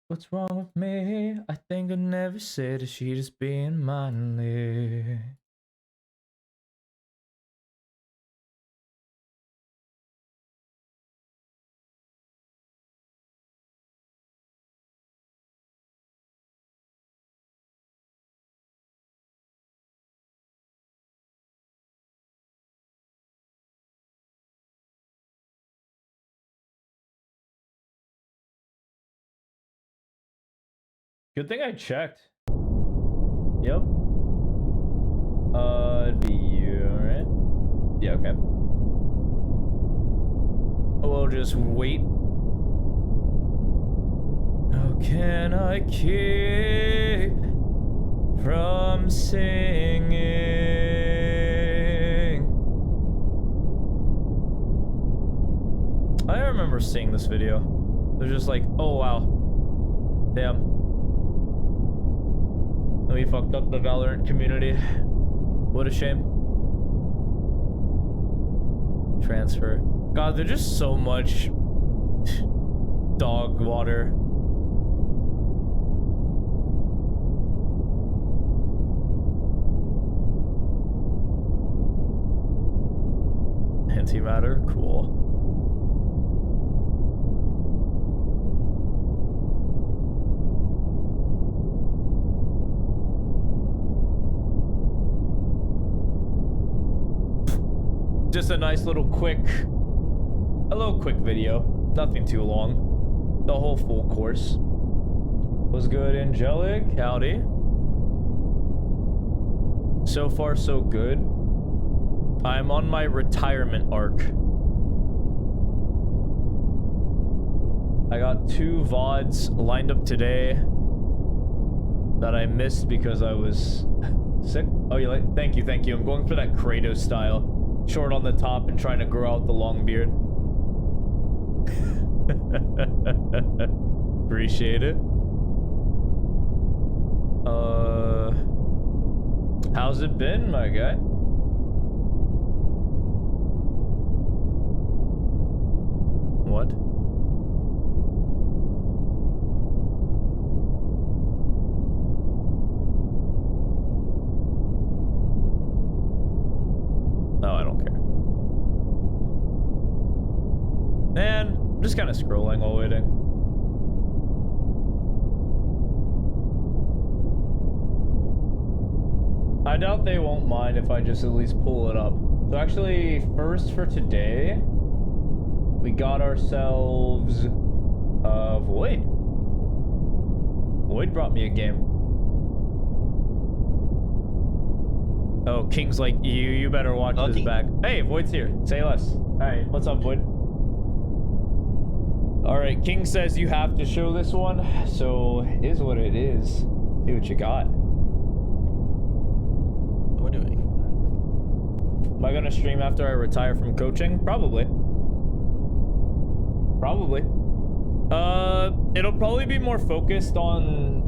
What's wrong with me? I think I never said that she just being manly. Good thing I checked. Yep. It'd be you, right? Yeah, okay. We'll just wait. How can I keep from singing? I remember seeing this video. They're just like, oh wow. Damn. We fucked up the Valorant community. What a shame. Transfer. God, they're just so much dog water. Antimatter, cool. Just a nice little quick video. Nothing too long. The whole full course. Was good, Angelic. Howdy. So far, so good. I'm on my retirement arc. I got 2 VODs lined up today that I missed because I was sick. Oh, you like? Thank you, thank you. I'm going for that Kratos style. Short on the top and trying to grow out the long beard. Appreciate it. How's it been, my guy? What? No, I don't care. Man, I'm just kind of scrolling while waiting. I doubt they won't mind if I just at least pull it up. So actually, first for today, we got ourselves Void. Void brought me a game. Oh, King's like, you better watch this back. Hey, Void's here. Say less. Alright, what's up, Void? Alright, King says you have to show this one, so is what it is. See what you got. What are we doing? Am I gonna stream after I retire from coaching? Probably. Probably. It'll probably be more focused on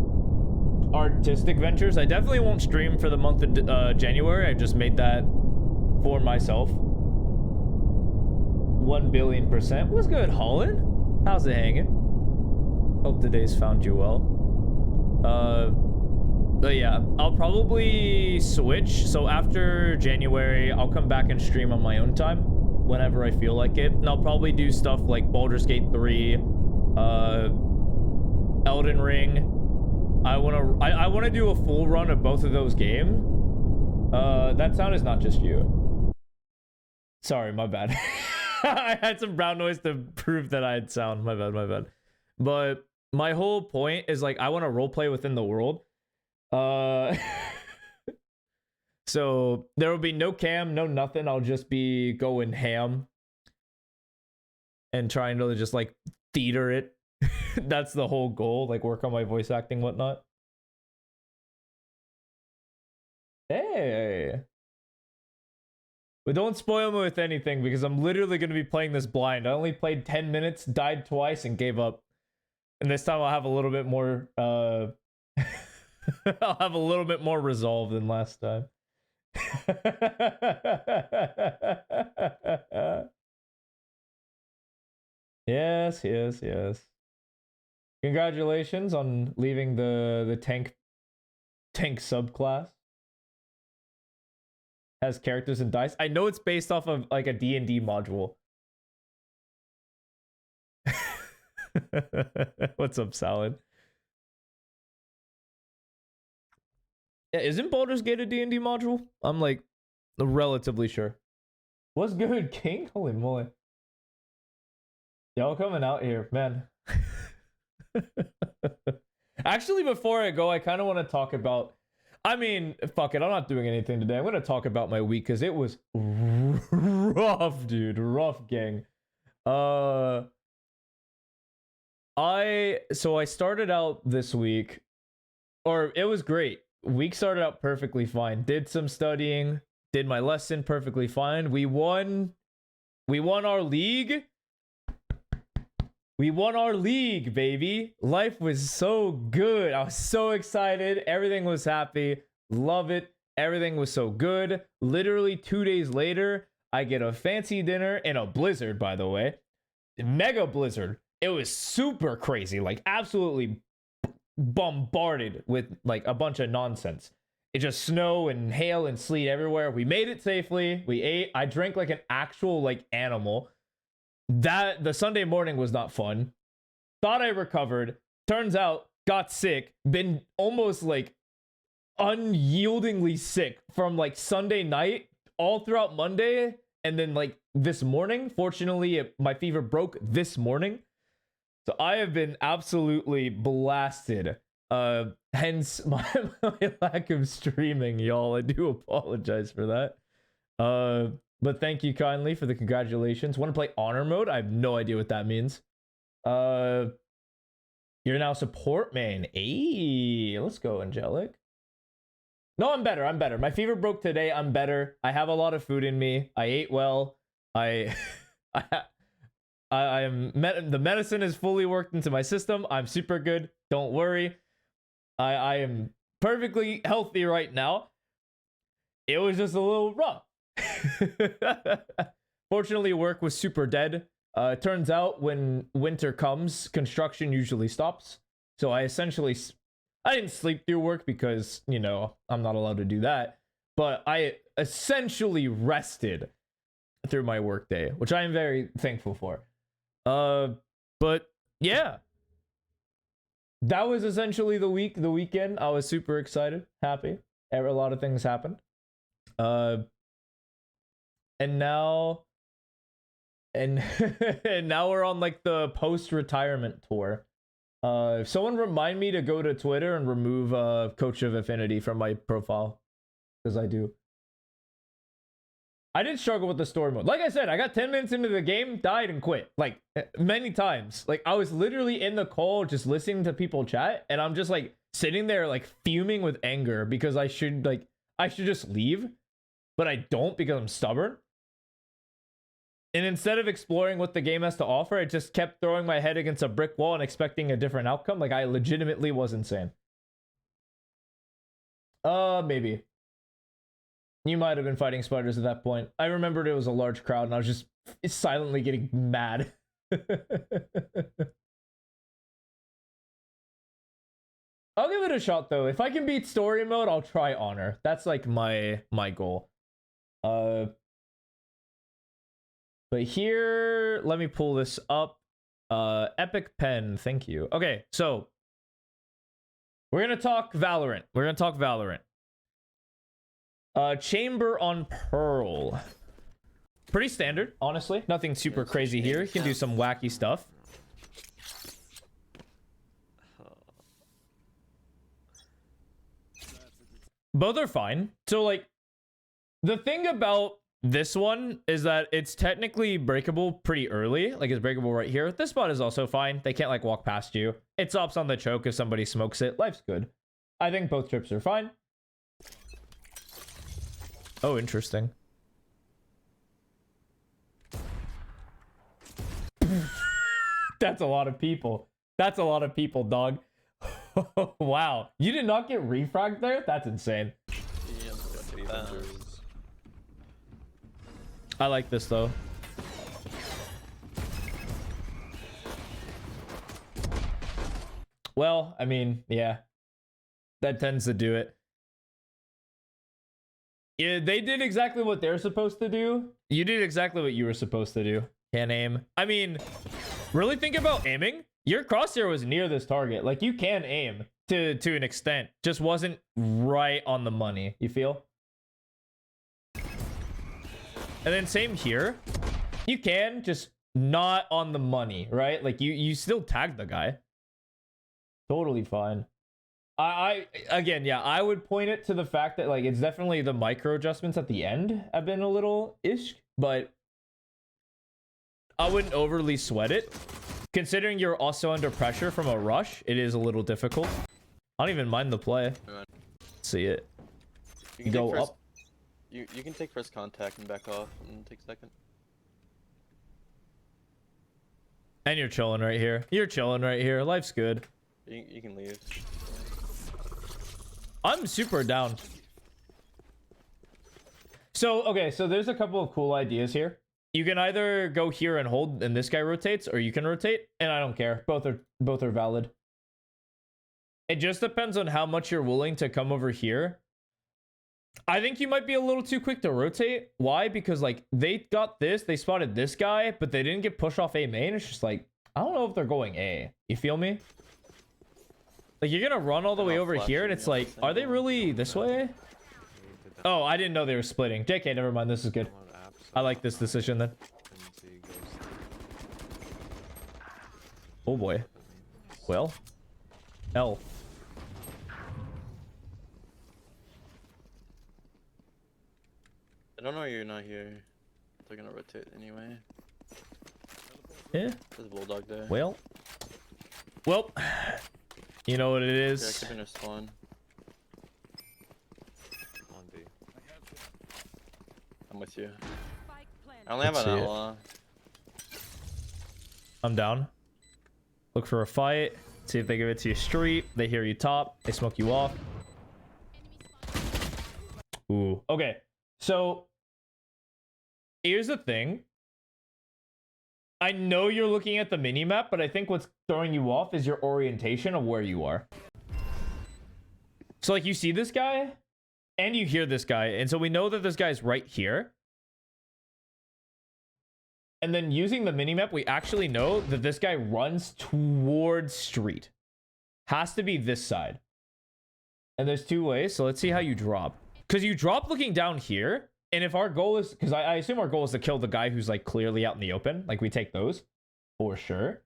artistic ventures. I definitely won't stream for the month of January. I just made that for myself. 1,000,000,000%. What's good, Holland? How's it hanging? Hope today's found you well. But yeah, I'll probably switch. So after January, I'll come back and stream on my own time whenever I feel like it. And I'll probably do stuff like Baldur's Gate 3, Elden Ring. I wanna do a full run of both of those games. That sound is not just you. Sorry, my bad. I had some brown noise to prove that I had sound. My bad, my bad. But my whole point is like I want to roleplay within the world. So there will be no cam, no nothing. I'll just be going ham and trying to just like theater it. That's the whole goal, like work on my voice acting, whatnot. Hey. But don't spoil me with anything because I'm literally going to be playing this blind. I only played 10 minutes, died twice, and gave up. And this time I'll have a little bit more, I'll have a little bit more resolve than last time. Yes, yes, yes. Congratulations on leaving the tank subclass. Has characters and dice. I know it's based off of like a D&D module. What's up, Salad? Yeah, isn't Baldur's Gate a D&D module? I'm like relatively sure. What's good, King? Holy moly. Y'all coming out here, man. Actually, before I go, I kind of want to talk about... I mean, fuck it. I'm not doing anything today. I'm going to talk about my week because it was rough, dude. Rough, gang. So I started out this week, or it was great. Week started out perfectly fine. Did some studying, did my lesson perfectly fine. We won our league. We won our league, baby. Life was so good. I was so excited. Everything was happy. Love it. Everything was so good. Literally 2 days later, I get a fancy dinner in a blizzard, by the way. Mega blizzard. It was super crazy. Like, absolutely bombarded with, like, a bunch of nonsense. It just snow and hail and sleet everywhere. We made it safely. We ate. I drank like an actual, like, animal. The Sunday morning was not fun. Thought I recovered. Turns out, got sick. Been almost like unyieldingly sick from like Sunday night all throughout Monday. And then like this morning, fortunately, my fever broke this morning. So I have been absolutely blasted. Hence my lack of streaming, y'all. I do apologize for that. But thank you kindly for the congratulations. Want to play honor mode? I have no idea what that means. You're now support main. Hey, let's go, Angelic. No, I'm better. I'm better. My fever broke today. I'm better. I have a lot of food in me. I ate well. I am the medicine is fully worked into my system. I'm super good. Don't worry. I am perfectly healthy right now. It was just a little rough. Fortunately, work was super dead. It turns out when winter comes, construction usually stops. So I didn't sleep through work because, you know, I'm not allowed to do that. But I essentially rested through my work day, which I am very thankful for. But yeah, that was essentially the weekend. I was super excited, happy. A lot of things happened. And now we're on like the post-retirement tour. If someone remind me to go to Twitter and remove Coach of Affinity from my profile, because I do. I did struggle with the story mode. Like I said, I got 10 minutes into the game, died and quit. Like many times. Like I was literally in the call just listening to people chat, and I'm just like sitting there like fuming with anger because I should just leave, but I don't because I'm stubborn. And instead of exploring what the game has to offer, I just kept throwing my head against a brick wall and expecting a different outcome. Like, I legitimately was insane. Maybe. You might have been fighting spiders at that point. I remembered it was a large crowd, and I was just silently getting mad. I'll give it a shot, though. If I can beat story mode, I'll try honor. That's, like, my goal. But here, let me pull this up. Epic Pen, thank you. Okay, so we're gonna talk Valorant. Chamber on Pearl. Pretty standard, honestly. Nothing super crazy here. You can do some wacky stuff. Both are fine. So, like, the thing about this one is that it's technically breakable pretty early. Like, it's breakable right here. This spot is also fine. They can't, like, walk past you. It stops on the choke if somebody smokes it. Life's good. I think both trips are fine. Oh, interesting. That's a lot of people. That's a lot of people, dog. Wow. You did not get refragged there? That's insane. I like this, though. Well, I mean, yeah. That tends to do it. Yeah, they did exactly what they're supposed to do. You did exactly what you were supposed to do. Can't aim. I mean, really think about aiming. Your crosshair was near this target. Like, you can aim to an extent. Just wasn't right on the money. You feel? And then same here. You can, just not on the money, right? Like, you still tagged the guy. Totally fine. I again, yeah, I would point it to the fact that, like, it's definitely the micro adjustments at the end have been a little ish, but I wouldn't overly sweat it. Considering you're also under pressure from a rush, it is a little difficult. I don't even mind the play. See it. You can Go first, up. You can take first contact and back off and take second. And you're chilling right here. You're chilling right here. Life's good. You can leave. I'm super down. So, okay, so there's a couple of cool ideas here. You can either go here and hold and this guy rotates, or you can rotate, and I don't care. Both are valid. It just depends on how much you're willing to come over here. I think you might be a little too quick to rotate. Why? Because, like, they got this, they spotted this guy, but they didn't get pushed off A main. It's just like, I don't know if they're going A. You feel me? Like, you're gonna run all the way over here, and it's like, are they really this way? Oh, I didn't know they were splitting. JK, never mind. This is good. I like this decision then. Oh boy. Well. L. I don't know why you're not here. They're gonna rotate anyway. Yeah. There's a bulldog there. Well. You know what it Yeah, is. keep in your spawn. On B. I'm with you. I only have Let's an see it. outlaw. I'm down. Look for a fight. See if they give it to you street. They hear you top. They smoke you off. Ooh. Okay. So here's the thing. I know you're looking at the mini map, but I think what's throwing you off is your orientation of where you are. So, like, you see this guy and you hear this guy, and so we know that this guy's right here. And then using the mini map, we actually know that this guy runs towards street. Has to be this side. And there's two ways, so let's see how you drop. Because you drop looking down here. And if our goal is, because I assume our goal is to kill the guy who's, like, clearly out in the open. Like, we take those for sure.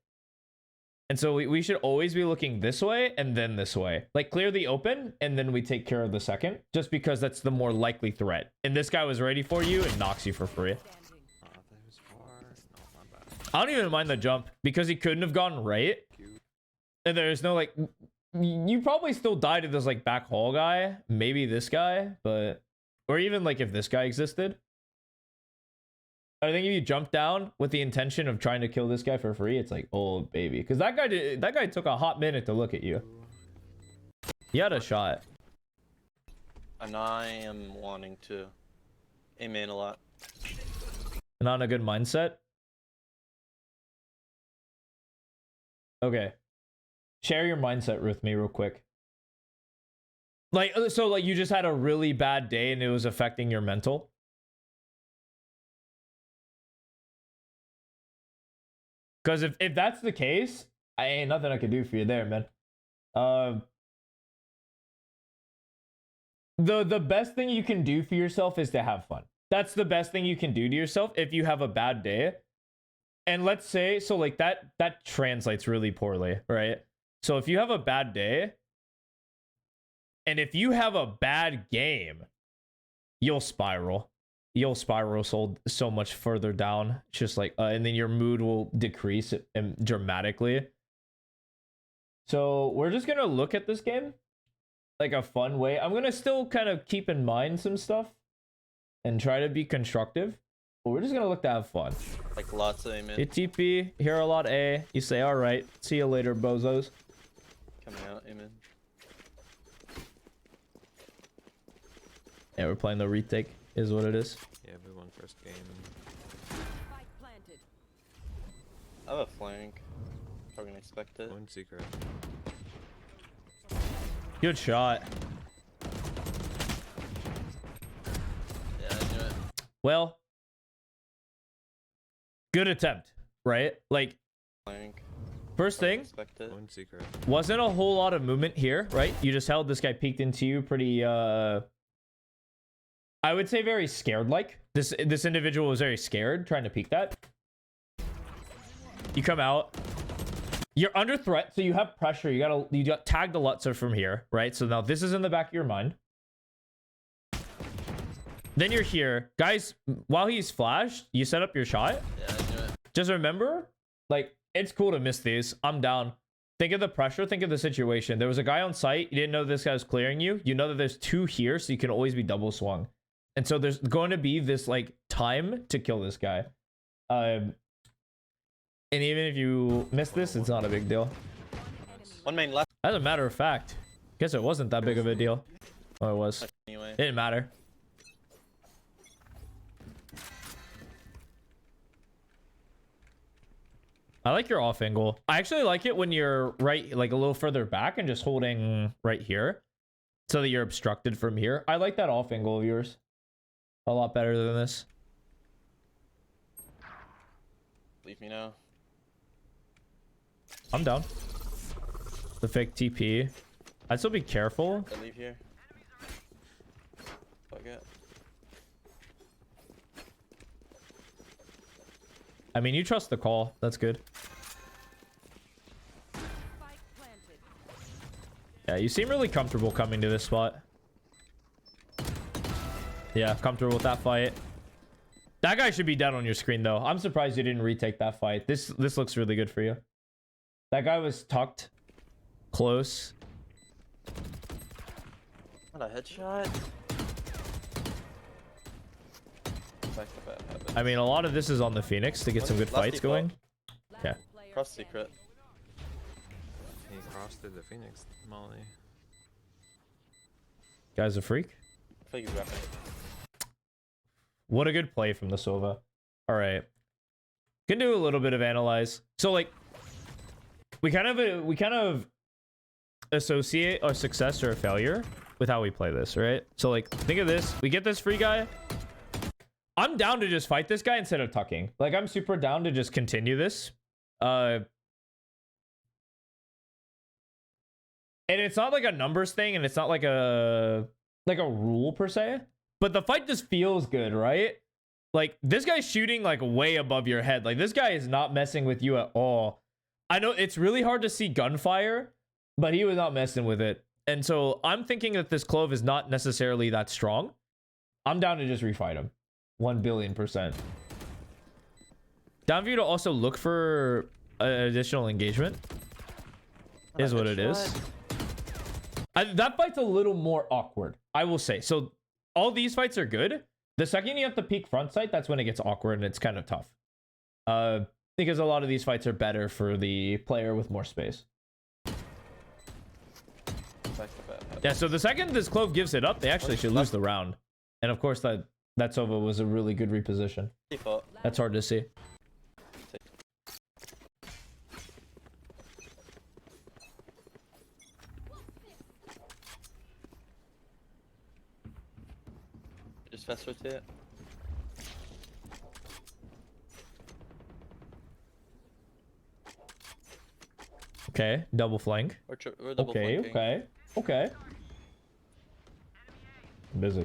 And so we should always be looking this way and then this way. Like, clear the open and then we take care of the second. Just because that's the more likely threat. And this guy was ready for you and knocks you for free. I don't even mind the jump because he couldn't have gone right. And there's no, like, you probably still die to this, like, back hall guy. Maybe this guy, but... Or even, like, if this guy existed. I think if you jump down with the intention of trying to kill this guy for free, it's like, oh, baby. Because that guy took a hot minute to look at you. He had a shot. And I am wanting to aim in a lot. Not in a good mindset. Okay. Share your mindset with me real quick. Like, so, like, you just had a really bad day and it was affecting your mental? Because if that's the case, I ain't nothing I can do for you there, man. The best thing you can do for yourself is to have fun. That's the best thing you can do to yourself if you have a bad day. And let's say, so, like, that translates really poorly, right? So if you have a bad day, and if you have a bad game, you'll spiral. You'll spiral so much further down. It's just like, and then your mood will decrease dramatically. So we're just gonna look at this game like a fun way. I'm gonna still kind of keep in mind some stuff and try to be constructive. But we're just gonna look to have fun. Like lots of aim in. You TP, hear a lot A. You say, all right, see you later, bozos. Coming out, aim in. Yeah, we're playing the retake, is what it is. Yeah, we won first game. I have a flank. Probably gonna expect it. One secret. Good shot. Yeah, I knew it. Well, good attempt, right? Like, Blank. first thing, Expect it. One secret. wasn't a whole lot of movement here, right? You just held this guy peeked into you pretty, I would say very scared like. This individual was very scared trying to peek that. You come out. You're under threat, so you have pressure. You got tagged the Lutzer from here, right? So now this is in the back of your mind. Then you're here. Guys, while he's flashed, you set up your shot. Yeah, I knew it. Just remember, like, it's cool to miss these. I'm down. Think of the pressure. Think of the situation. There was a guy on site. You didn't know this guy was clearing you. You know that there's two here, so you can always be double swung. And so there's going to be this, like, time to kill this guy. And even if you miss this, it's not a big deal. One main left As a matter of fact, guess it wasn't that big of a deal. Oh, it was. anyway. It didn't matter. I like your off angle. I actually like it when you're right, like a little further back and just holding right here so that you're obstructed from here. I like that off angle of yours a lot better than this. Leave me now. I'm down. The fake TP. I'd still be careful. I leave here. Fuck it. I mean, you trust the call. That's good. Yeah, you seem really comfortable coming to this spot. Yeah, comfortable with that fight. That guy should be dead on your screen, though. I'm surprised you didn't retake that fight. This looks really good for you. That guy was tucked. Close. Not a headshot. Back to bad habits. I mean, a lot of this is on the Phoenix to get some good Last fights default. going. Yeah. Cross secret. He crossed through the Phoenix, Molly. Guy's a freak. I feel like he's rapping. What a good play from the Sova. All right. Can do a little bit of analyze. So, like, we kind of associate our success or a failure with how we play this, right? So, like, think of this. We get this free guy. I'm down to just fight this guy instead of tucking. Like, I'm super down to just continue this. And it's not like a numbers thing, and it's not like a rule per se. But the fight just feels good, right? Like, this guy's shooting, like, way above your head. Like, this guy is not messing with you at all. I know it's really hard to see gunfire, but he was not messing with it. And so I'm thinking that this Clove is not necessarily that strong. I'm down to just refight him. 1,000,000,000%. Down for you to also look for additional engagement. Not a Is what it is. headshot. That fight's a little more awkward, I will say. So all these fights are good. The second you have to peek front sight, that's when it gets awkward and it's kind of tough. Because a lot of these fights are better for the player with more space. Back to bad habits. Yeah, so the second this Clove gives it up, they actually should lose the round. And of course, that Sova was a really good reposition. Default. That's hard to see. Just fast rotate. Okay, double flank. We're double flanking. Okay. Busy.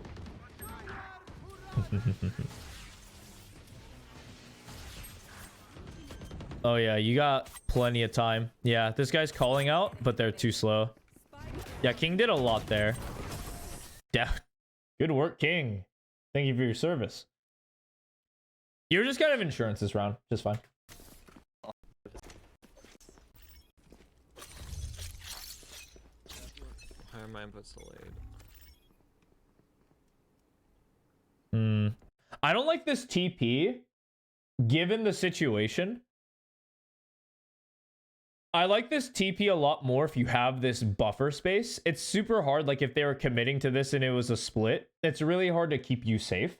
Oh yeah, you got plenty of time. Yeah, this guy's calling out, but they're too slow. Yeah, King did a lot there. Yeah, good work, King. Thank you for your service. You're just kind of insurance this round. Just fine. Higher mine puts delayed. I don't like this TP, given the situation. I like this TP a lot more if you have this buffer space. It's super hard, like if they were committing to this and it was a split, it's really hard to keep you safe.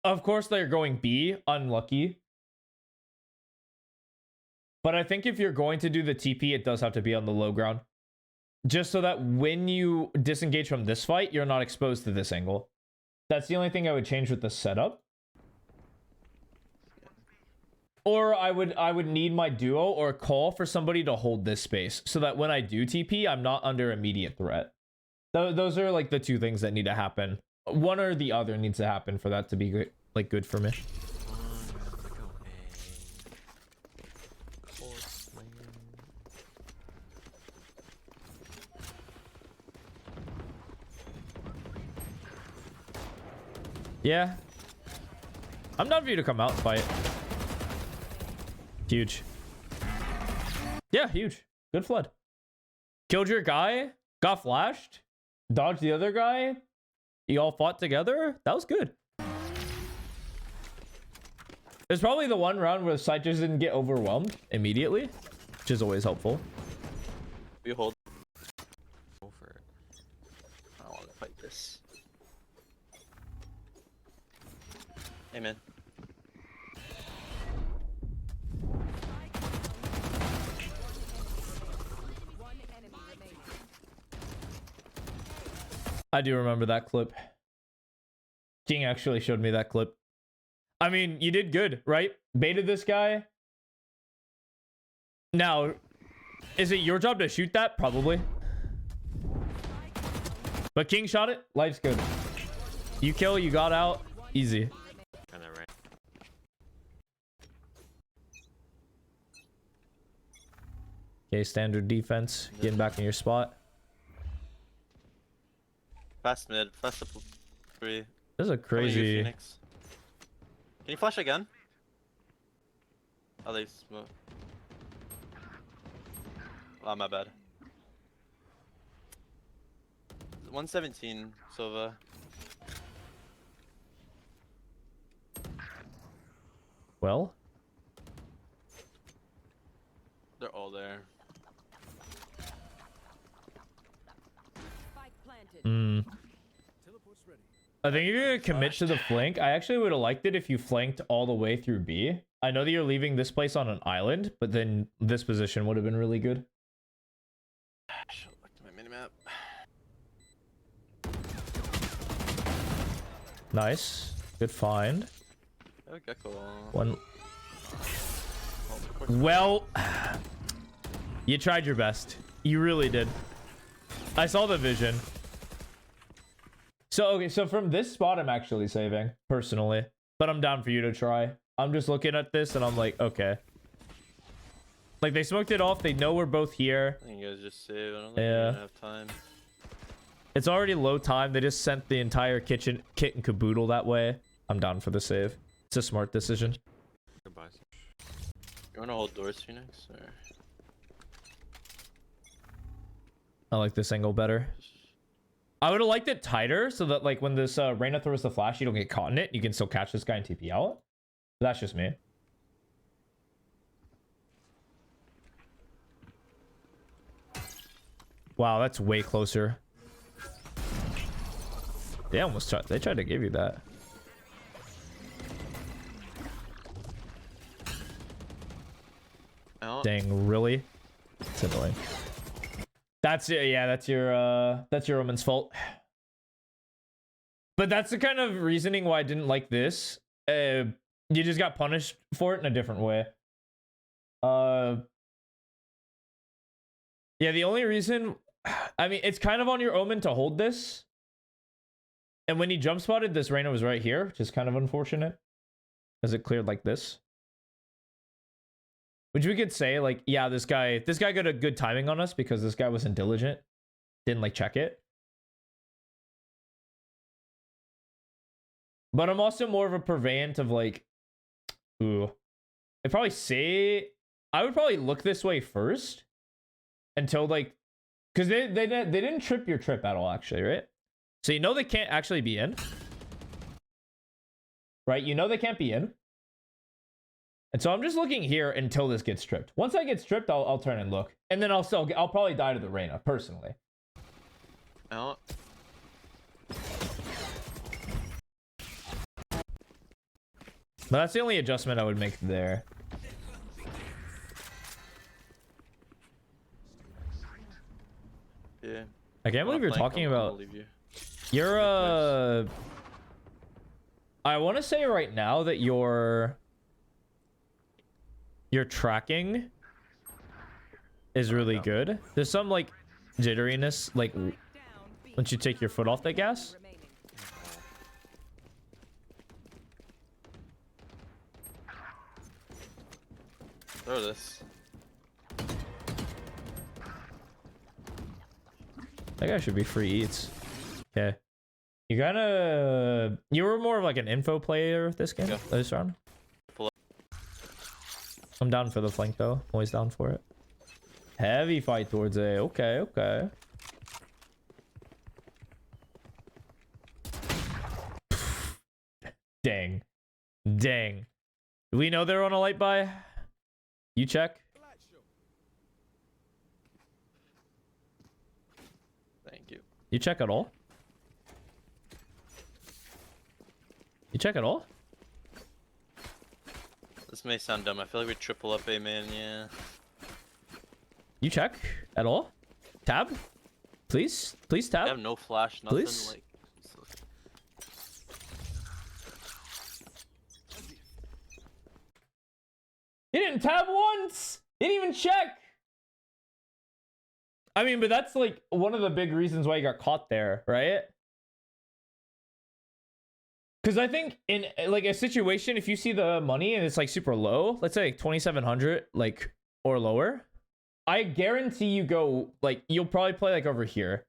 Of course, they're going B, unlucky. But I think if you're going to do the TP, it does have to be on the low ground. just so that when you disengage from this fight, you're not exposed to this angle. That's the only thing I would change with the setup. Or I would need my duo or call for somebody to hold this space so that when I do TP, I'm not under immediate threat. Those are like the two things that need to happen. One or the other needs to happen for that to be good, like good for me. Yeah. I'm down for you to come out and fight. Huge. Yeah, huge. Good flood. Killed your guy. Got flashed. Dodged the other guy. You all fought together. That was good. It's probably the one round where the side just didn't get overwhelmed immediately, which is always helpful. We hold. Go for it. I don't want to fight this. Amen. I do remember that clip. King actually showed me that clip. I mean, you did good, right? Baited this guy. Now, is it your job to shoot that? Probably. But King shot it. Life's good. You kill, you got out. Easy. Kinda right. Okay, standard defense. Getting back in your spot. Fast mid. Fast up 3. This is a Coming to you, crazy... Phoenix. Can you flash again? Oh, they smoke. Oh, my bad. 117, Sova. Well? They're all there. Hmm. I think if you're gonna commit to the flank, I actually would have liked it if you flanked all the way through B. I know that you're leaving this place on an island, but then this position would have been really good. Should look at my minimap. Nice. Good find. Oh, Gecko. One. Oh, of course. Well, you tried your best. You really did. I saw the vision. So, okay, so from this spot, I'm actually saving, personally. But I'm down for you to try. I'm just looking at this, and I'm like, okay. Like, they smoked it off. They know we're both here. I think you guys just save. I don't think Yeah. you're gonna have time. It's already low time. They just sent the entire kitchen kit and caboodle that way. I'm down for the save. It's a smart decision. Goodbye. You wanna hold doors, Phoenix? Or... I like this angle better. I would have liked it tighter so that, like, when this Reyna throws the flash, you don't get caught in it. You can still catch this guy and TP out. But that's just me. Wow, that's way closer. They almost tried. They tried to give you that. Out. Dang, really? It's annoying. That's it. Yeah, that's your Roman's fault. But that's the kind of reasoning why I didn't like this. You just got punished for it in a different way. Yeah, the only reason, I mean, it's kind of on your Omen to hold this. And when he jump spotted, this Reyna was right here, which is kind of unfortunate. Because it cleared like this. Which we could say, like, yeah, this guy got a good timing on us because this guy wasn't diligent. Didn't, like, check it. But I'm also more of a purveyant of, like, ooh. I'd probably say, I would probably look this way first. Until, like, because they didn't trip your trip at all, actually, right? So you know they can't actually be in. Right? You know they can't be in. And so I'm just looking here until this gets stripped. Once I get stripped, I'll turn and look. And then I'll probably die to the Reyna, personally. Out. But that's the only adjustment I would make there. Yeah. I can't believe you're talking about. Leave you. You're I want to say right now that your tracking is really good. There's some like jitteriness like once you take your foot off the gas. Throw this. That guy should be free eats. Okay. You were more of like an info player this game, this round. I'm down for the flank though. Always down for it. Heavy fight towards A. Okay, okay. Dang. Dang. Do we know they're on a light buy? You check. Thank you. You check at all? You check at all? This may sound dumb. I feel like we triple up A, man. Yeah. You check at all? Tab? Please? Please tab? I have no flash, nothing. Please? Like, so... He didn't tab once! He didn't even check! I mean, but that's like one of the big reasons why he got caught there, right? Because I think in like a situation, if you see the money and it's like super low, let's say like 2,700 like or lower, I guarantee you go like you'll probably play like over here,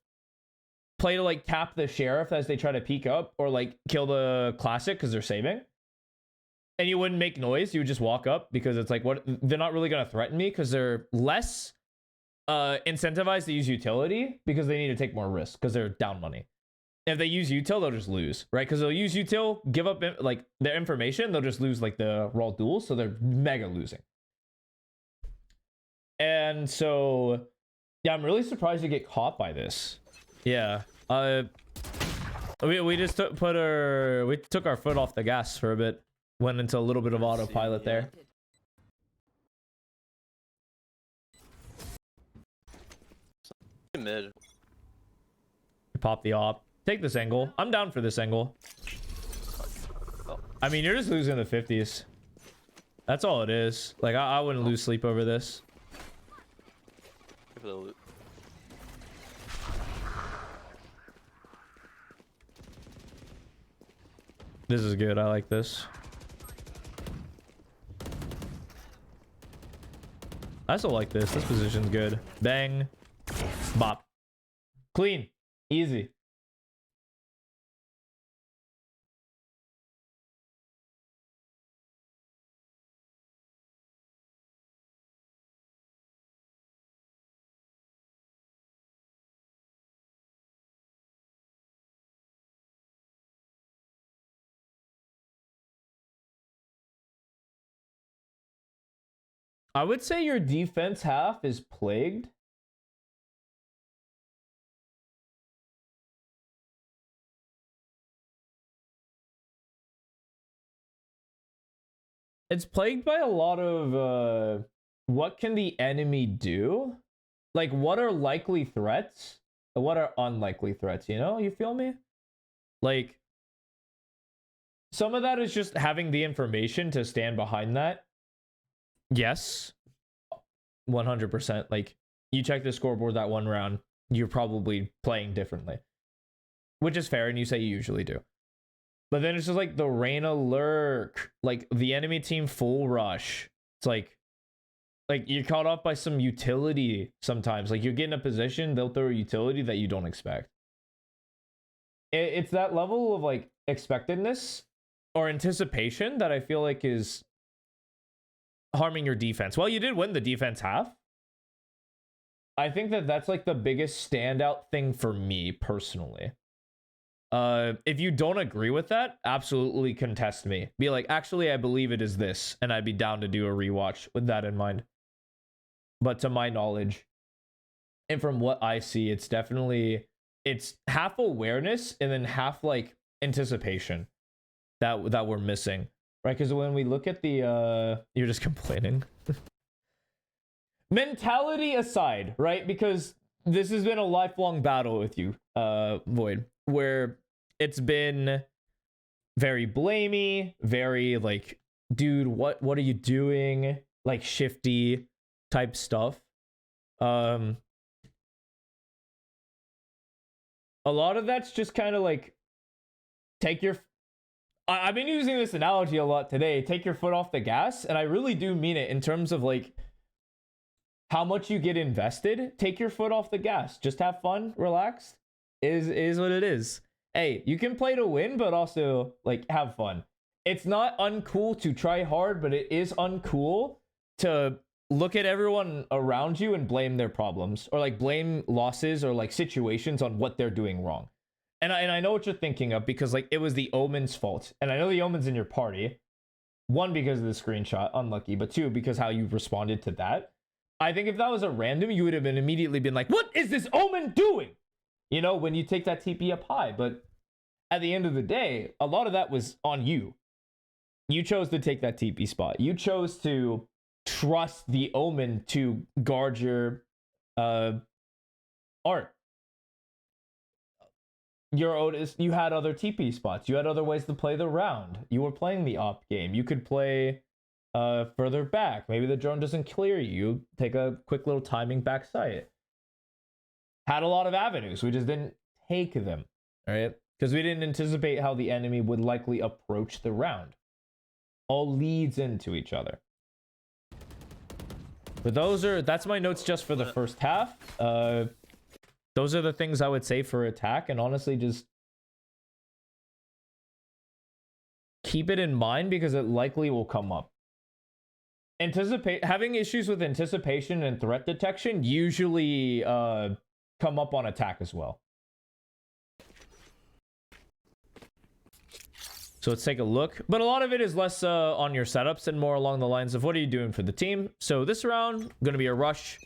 play to like cap the sheriff as they try to peek up, or like kill the classic because they're saving, and you wouldn't make noise. You would just walk up because it's like what they're not really gonna threaten me because they're less incentivized to use utility because they need to take more risk because they're down money. If they use util, they'll just lose, right? Because they'll use util, give up like their information, they'll just lose like the raw duels, so they're mega losing. And so, yeah, I'm really surprised to get caught by this. Yeah, we just took our foot off the gas for a bit, went into a little bit of autopilot there. Mid. Pop the op. Take this angle. I'm down for this angle. I mean, you're just losing the 50s. That's all it is. Like, I wouldn't lose sleep over this. This is good. I like this. I still like this. This position's good. Bang. Bop. Clean. Easy. I would say your defense half is plagued. It's plagued by a lot of what can the enemy do? Like, what are likely threats? And what are unlikely threats, you know? You feel me? Like, some of that is just having the information to stand behind that. Yes, 100%. Like, you check the scoreboard that one round, you're probably playing differently, which is fair, and you say you usually do. But then it's just like the Reyna lurk, like the enemy team full rush. It's like you're caught off by some utility sometimes. Like you get in a position, they'll throw a utility that you don't expect. It's that level of like expectedness or anticipation that I feel like is harming your defense. Well, you did win the defense half. I think that that's like the biggest standout thing for me personally. If you don't agree with that, absolutely contest me. Be like, actually, I believe it is this, and I'd be down to do a rewatch with that in mind. But to my knowledge, and from what I see, it's half awareness and then half like anticipation that we're missing, right? Because when we look at the, you're just complaining. Mentality aside, right? Because this has been a lifelong battle with you, Void, where it's been very blamey, very like, dude, what are you doing? Like shifty type stuff. A lot of that's just kind of like take your I've been using this analogy a lot today. Take your foot off the gas, and I really do mean it in terms of like how much you get invested. Take your foot off the gas. Just have fun, relax. Is what it is. Hey, you can play to win, but also like have fun. It's not uncool to try hard, but it is uncool to look at everyone around you and blame their problems or like blame losses or like situations on what they're doing wrong. And I know what you're thinking of because like it was the Omen's fault. And I know the Omen's in your party. One, because of the screenshot, unlucky, but two, because how you responded to that. I think if that was a random, you would have immediately been like, what is this Omen doing? You know, when you take that TP up high. But at the end of the day, a lot of that was on you. You chose to take that TP spot. You chose to trust the Omen to guard your art. Your Otis, you had other TP spots. You had other ways to play the round. You were playing the op game. You could play further back. Maybe the drone doesn't clear you. You take a quick little timing backside. Had a lot of avenues. We just didn't take them, right? Because we didn't anticipate how the enemy would likely approach the round. All leads into each other. But that's my notes just for the first half. Those are the things I would say for attack, and honestly, just keep it in mind because it likely will come up. Having issues with anticipation and threat detection usually come up on attack as well. So let's take a look. But a lot of it is less on your setups and more along the lines of what are you doing for the team. So this round, going to be a rush.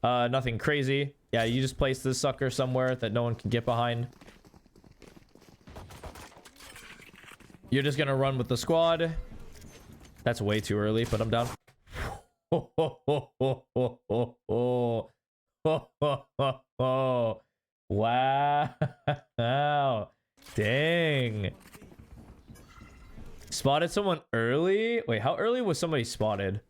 Nothing crazy. Yeah, you just place this sucker somewhere that no one can get behind. You're just going to run with the squad. That's way too early, but I'm down. Wow. Dang. Spotted someone early? Wait, how early was somebody spotted?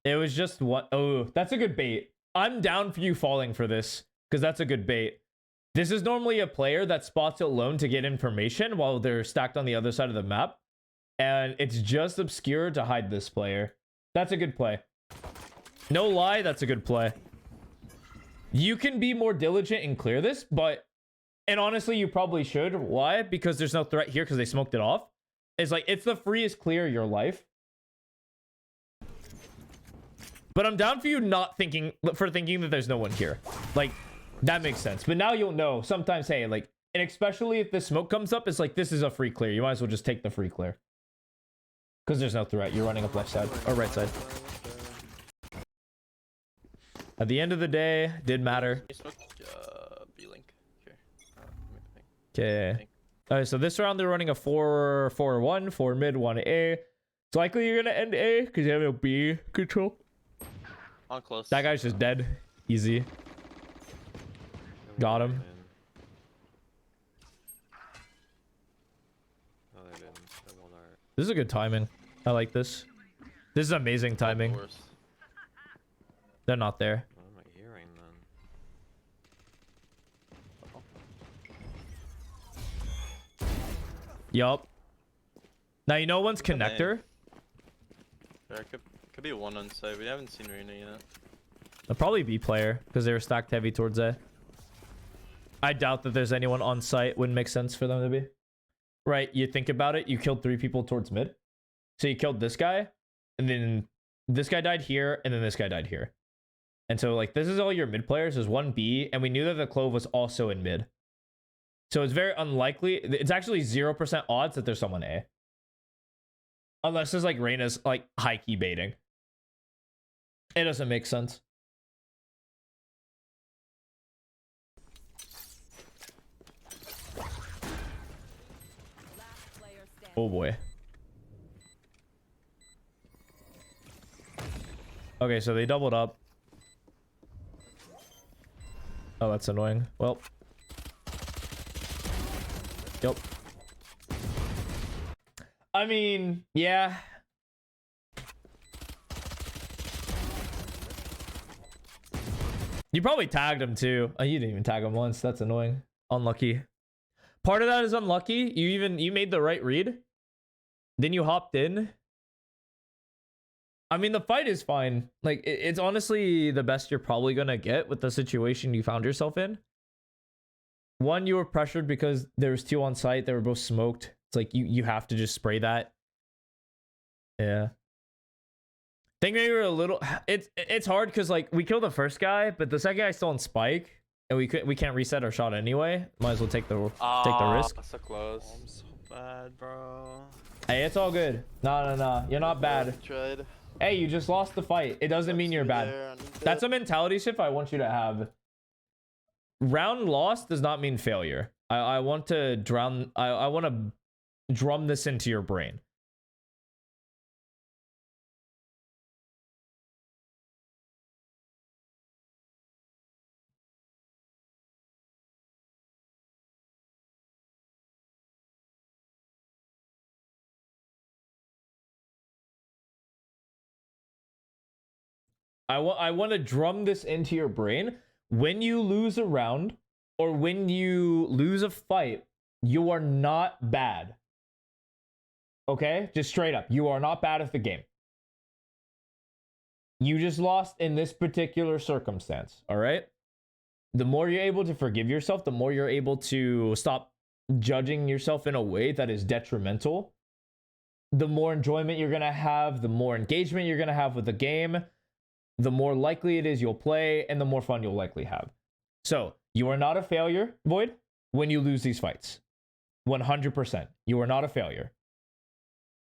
It was just what? Oh, that's a good bait. I'm down for you falling for this because that's a good bait. This is normally a player that spots it alone to get information while they're stacked on the other side of the map. And it's just obscure to hide this player. That's a good play. No lie, that's a good play. You can be more diligent and clear this, and honestly, you probably should. Why? Because there's no threat here because they smoked it off. It's like, it's the freest clear of your life. But I'm down for you thinking that there's no one here. Like, that makes sense. But now you'll know sometimes, hey, like, and especially if the smoke comes up, it's like, this is a free clear. You might as well just take the free clear. Because there's no threat. You're running up left side or right side. At the end of the day, did matter. B-Link. Okay. Alright, so this round they're running a 4-4-1, 4 mid, 1 A. It's likely you're gonna end A because you have no B control. On close. That guy's just dead. Easy. Got him. No, they didn't. They won't art. This is a good timing. I like this. This is amazing timing. They're not there. What am I hearing then? Yup. Now you know one's connector. There could be one on site. We haven't seen Reyna yet. They'll probably be player because they were stacked heavy towards A. I doubt that there's anyone on site. Wouldn't make sense for them to be. Right, you think about it. You killed 3 people towards mid. So you killed this guy. And then this guy died here. And then this guy died here. And so like this is all your mid players. There's 1 B. And we knew that the Clove was also in mid. So it's very unlikely. It's actually 0% odds that there's someone A. Unless there's like Reyna's like high key baiting. It doesn't make sense. Oh boy. Okay, so they doubled up. Oh, that's annoying. Well. Yep. I mean, yeah. You probably tagged him too. Oh, you didn't even tag him once. That's annoying. Unlucky. Part of that is unlucky. You made the right read. Then you hopped in. I mean, the fight is fine. Like, it's honestly the best you're probably gonna get with the situation you found yourself in. One, you were pressured because there was 2 on site. They were both smoked. It's like you have to just spray that. Yeah. Think maybe we're a little. It's hard because like we killed the first guy, but the second guy still on spike, and we can't reset our shot anyway. Might as well take the risk. So close. I'm so bad, bro. Hey, it's all good. No. You're not bad. Tried. Hey, you just lost the fight. It doesn't mean you're bad. That's a mentality shift I want you to have. Round lost does not mean failure. I want to drown. I want to drum this into your brain. I want to drum this into your brain. When you lose a round or when you lose a fight, you are not bad. Okay? Just straight up. You are not bad at the game. You just lost in this particular circumstance. All right? The more you're able to forgive yourself, the more you're able to stop judging yourself in a way that is detrimental, the more enjoyment you're going to have, the more engagement you're going to have with the game, the more likely it is you'll play, and the more fun you'll likely have. So, you are not a failure, Void, when you lose these fights. 100%. You are not a failure.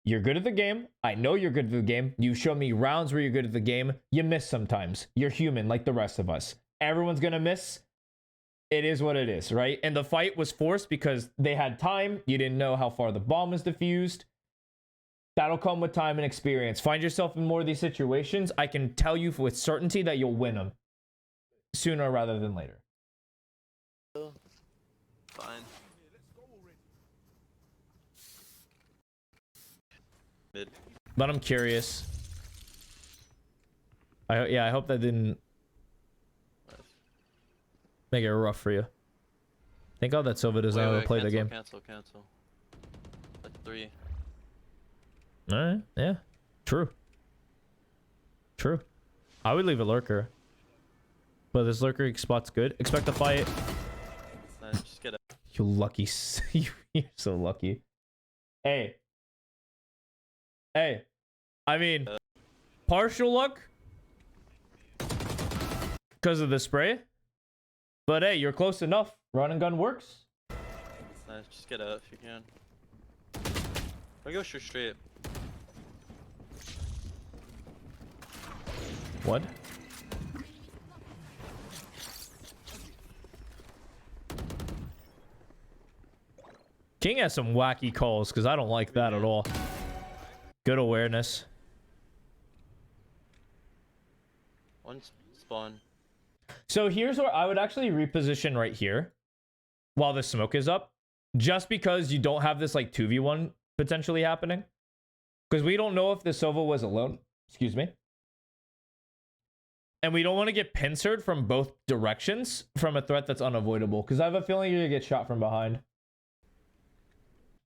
You're good at the game. I know you're good at the game. You've shown me rounds where you're good at the game. You miss sometimes. You're human like the rest of us. Everyone's gonna miss. It is what it is, right? And the fight was forced because they had time. You didn't know how far the bomb was diffused. That'll come with time and experience. Find yourself in more of these situations. I can tell you with certainty that you'll win them sooner rather than later. Fine. Mid. But I'm curious. I hope that didn't make it rough for you. Thank God that Silva doesn't know how to play the game. Cancel. Like 3. Alright, yeah. True. I would leave a lurker. But this lurker spot's good. Expect a fight. Nice, just get it. You lucky. You're so lucky. Hey. I mean, partial luck. Because of the spray. But hey, you're close enough. Run and gun works. Nice, just get out if you can. Don't go shoot straight. What? King has some wacky calls because I don't like that at all. Good awareness. One spawn. So here's where I would actually reposition right here while the smoke is up, just because you don't have this like 2v1 potentially happening, because we don't know if the Silva was alone. Excuse me. And we don't want to get pincered from both directions from a threat that's unavoidable, because I have a feeling you're going to get shot from behind.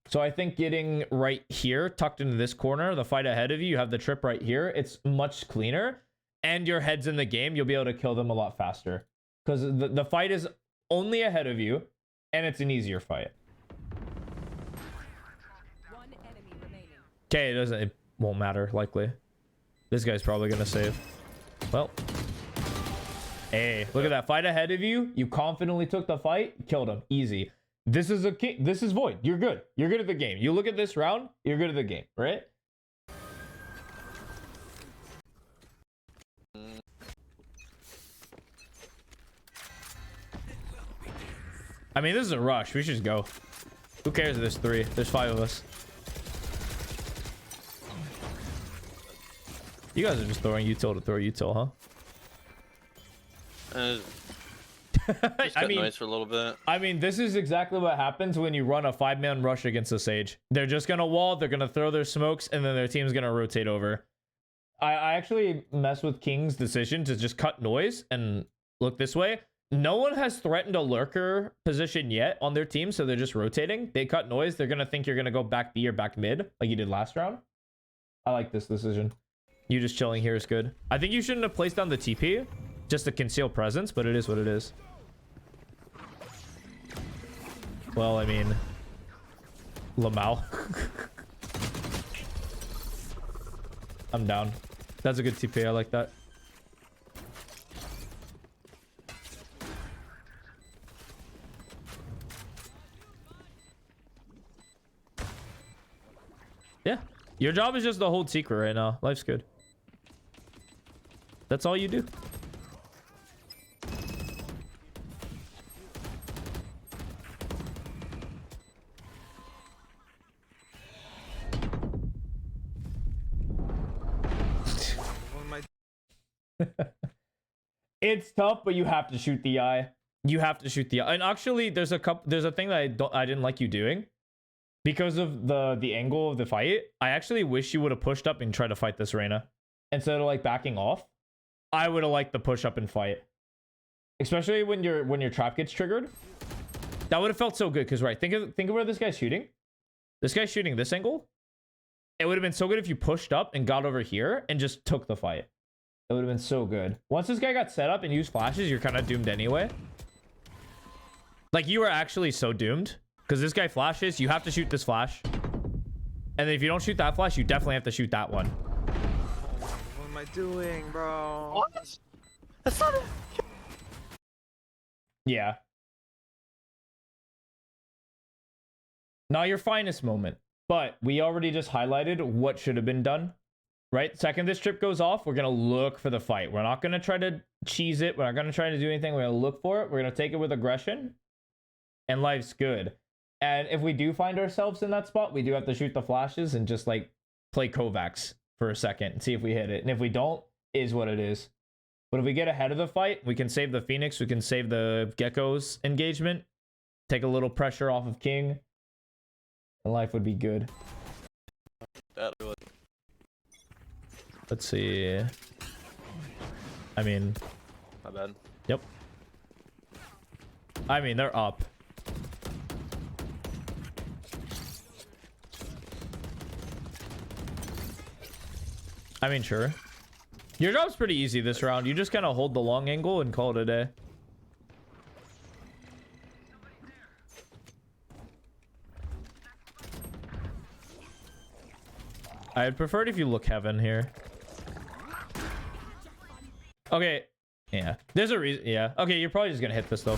So I think getting right here, tucked into this corner, the fight ahead of you, you have the trip right here. It's much cleaner. And your head's in the game. You'll be able to kill them a lot faster. Because the fight is only ahead of you. And it's an easier fight. One enemy remaining. Okay, it won't matter, likely. This guy's probably going to save. Well. Hey, look at that. Fight ahead of you. You confidently took the fight. Killed him. Easy. This is This is Void. You're good. You're good at the game. You look at this round. You're good at the game, right? I mean, this is a rush. We should just go. Who cares if there's 3? There's 5 of us. You guys are just throwing util to throw util, huh? Just got noise for a little bit. I mean, this is exactly what happens when you run a 5-man rush against a Sage. They're just gonna wall, they're gonna throw their smokes, and then their team's gonna rotate over. I actually mess with King's decision to just cut noise and look this way. No one has threatened a lurker position yet on their team, so they're just rotating. They cut noise, they're gonna think you're gonna go back B or back mid, like you did last round. I like this decision. You just chilling here is good. I think you shouldn't have placed down the TP just to conceal presence, but it is what it is. Well, I mean, Lamau. I'm down. That's a good TP. I like that. Yeah. Your job is just to hold secret right now. Life's good. That's all you do. It's tough, but you have to shoot the eye. You have to shoot the eye. And actually, there's a thing that I didn't like you doing because of the angle of the fight. I actually wish you would have pushed up and tried to fight this Reyna instead of like backing off. I would have liked the push up and fight, especially when your trap gets triggered. That would have felt so good. Because right, think of where this guy's shooting. This guy's shooting this angle. It would have been so good if you pushed up and got over here and just took the fight. It would have been so good. Once this guy got set up and used flashes, you're kind of doomed anyway. Like, you are actually so doomed. Because this guy flashes, you have to shoot this flash. And then if you don't shoot that flash, you definitely have to shoot that one. What am I doing, bro? What? That's not it. Yeah. Not your finest moment. But we already just highlighted what should have been done. Right? Second this trip goes off, we're going to look for the fight. We're not going to try to cheese it. We're not going to try to do anything. We're going to look for it. We're going to take it with aggression. And life's good. And if we do find ourselves in that spot, we do have to shoot the flashes and just like play Kovacs for a second and see if we hit it. And if we don't, is what it is. But if we get ahead of the fight, we can save the Phoenix. We can save the Gekko's engagement. Take a little pressure off of King. And life would be good. That was... Let's see. I mean... My bad. Yep. I mean, they're up. I mean, sure. Your job's pretty easy this round. You just kind of hold the long angle and call it a day. I'd prefer it if you look heaven here. Okay. Yeah. There's a reason. Yeah. Okay, you're probably just gonna hit this though.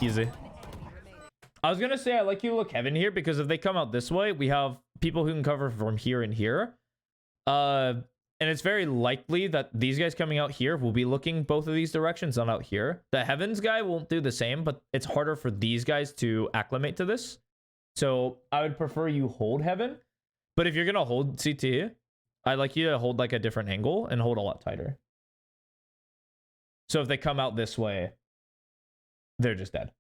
Easy. I was gonna say I like you to look heaven here because if they come out this way, we have people who can cover from here and here. And it's very likely that these guys coming out here will be looking both of these directions, not out here. The heavens guy won't do the same, but it's harder for these guys to acclimate to this. So I would prefer you hold heaven. But if you're gonna hold CT, I'd like you to hold like a different angle and hold a lot tighter. So if they come out this way, they're just dead.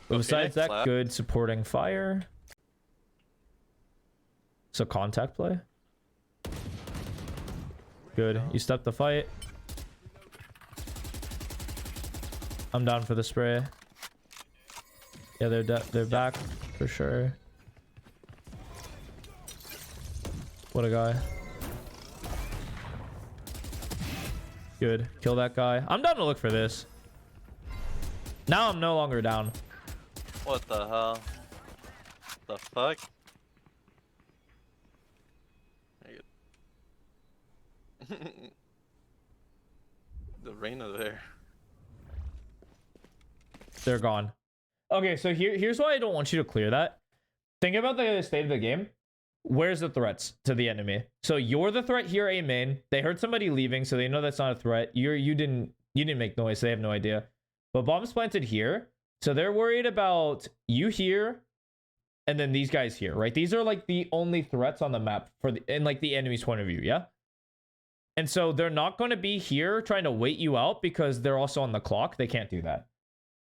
Besides that, clap. good supporting fire. So contact play. Good. You stepped the fight. I'm down for the spray. Yeah, they're back for sure. What a guy. Good. Kill that guy. I'm down to look for this. Now I'm no longer down. What the hell? The fuck? The Reyna there. They're gone. Okay, so here's why I don't want you to clear that. Think about the state of the game. Where's the threats to the enemy? So you're the threat here, A main. They heard somebody leaving, so they know that's not a threat. You didn't make noise, so they have no idea. But bombs planted here. So they're worried about you here and then these guys here, right? These are like the only threats on the map for the in like the enemy's point of view, yeah? And so they're not going to be here trying to wait you out because they're also on the clock. They can't do that.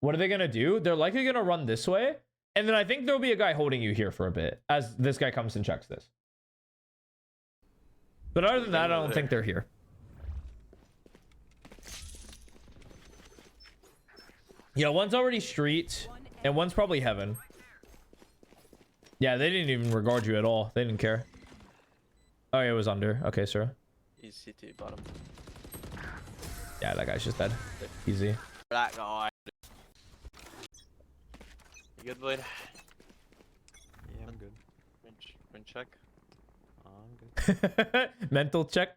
What are they going to do? They're likely going to run this way. And then I think there'll be a guy holding you here for a bit as this guy comes and checks this. But other than that, I don't think they're here. Yeah, one's already street and one's probably heaven. Yeah, they didn't even regard you at all. They didn't care. Oh, yeah, it was under. Okay, sir. He's CT bottom. Yeah, that guy's just dead. Easy. That guy. You good, Blade? Yeah, I'm good. Win check. I'm good. Mental check.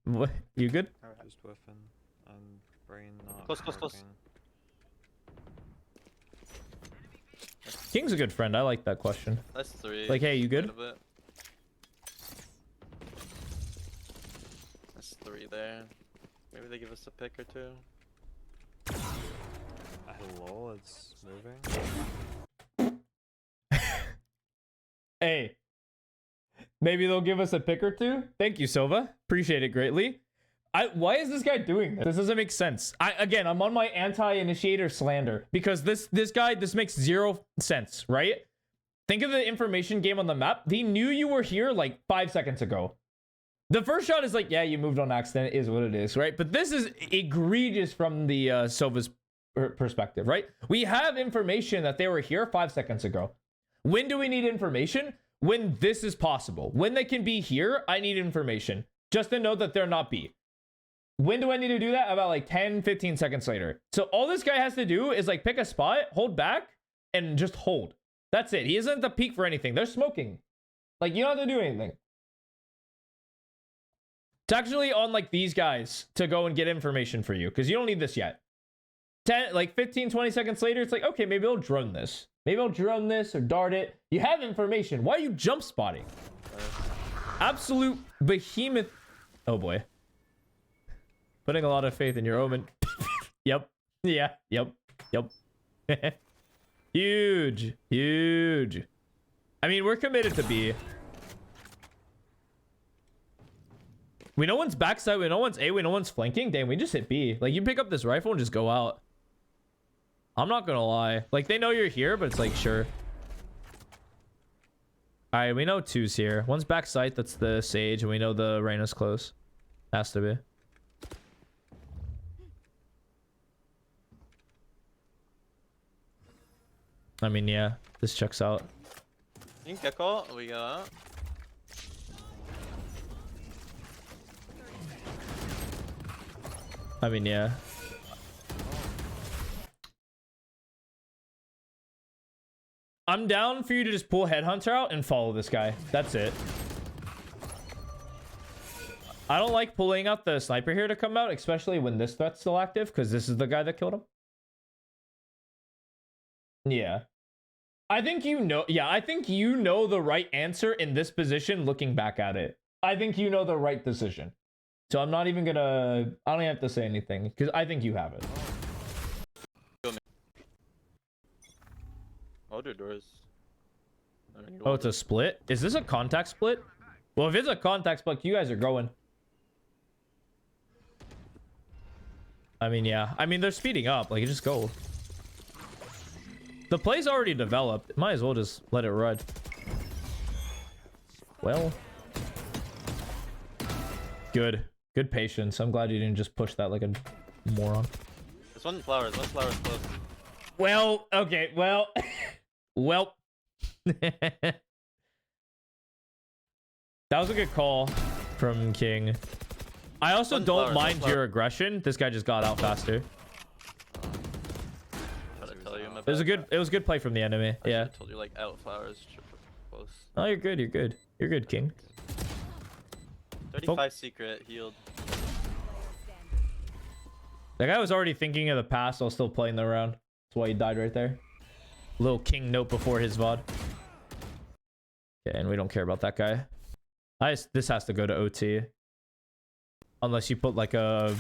What? You good? Just weapon and brain not Close. working. King's a good friend. I like that question. That's 3. Like, hey, you good? Wait a bit. That's 3 there. Maybe they give us a pick or 2. Hello, it's moving. Hey. Maybe they'll give us a pick or two. Thank you, Sova. Appreciate it greatly. Why is this guy doing this? This doesn't make sense. Again, I'm on my anti-initiator slander because this makes 0 sense, right? Think of the information game on the map. He knew you were here like 5 seconds ago. The first shot is like, yeah, you moved on accident. It is what it is, right? But this is egregious from the Sova's perspective, right? We have information that they were here 5 seconds ago. When do we need information? When this is possible. When they can be here, I need information. Just to know that they're not B. When do I need to do that? About like 10, 15 seconds later. So all this guy has to do is like pick a spot, hold back, and just hold. That's it. He isn't the peak for anything. They're smoking. Like, you don't have to do anything. It's actually on like these guys to go and get information for you because you don't need this yet. 15, 20 seconds later, it's like, okay, maybe I'll drone this. Maybe I'll drone this or dart it. You have information. Why are you jump spotting? Absolute behemoth. Oh boy. Putting a lot of faith in your omen. Yep. Yeah. Yep. Huge. I mean, we're committed to B. We know one's backside. We know one's A. We know one's flanking. Damn, we just hit B. Like, you pick up this rifle and just go out. I'm not gonna lie. Like, they know you're here, but it's like, sure. All right, we know 2's here. One's backside. That's the Sage. And we know the Reyna's close. Has to be. I mean, yeah, this checks out. In Gecko, we got. I mean, yeah. I'm down for you to just pull Headhunter out and follow this guy. That's it. I don't like pulling out the sniper here to come out, especially when this threat's still active, because this is the guy that killed him. Yeah. I think you know. Yeah, I think you know the right answer in this position looking back at it. I think you know the right decision. So I'm not even gonna... I don't even have to say anything, because I think you have it. I'll do doors. I mean, Oh, it's a split? Is this a contact split? Well, if it's a contact split, you guys are going. I mean, yeah. I mean, they're speeding up. Like, you just go. The play's already developed. Might as well just let it ride. Well. Good. Good patience. I'm glad you didn't just push that like a moron. This one flowers. One flowers close. Well, okay. Well. Well. That was a good call from King. I also don't mind your aggression. This guy just got out faster. It was a good play from the enemy. Yeah. I told you like out flowers. Close. Oh, you're good. You're good. You're good, King. 35 secret healed. That guy was already thinking of the past while still playing the round. That's why he died right there. Little King note before his VOD. Yeah, and we don't care about that guy. This has to go to OT. Unless you put like a...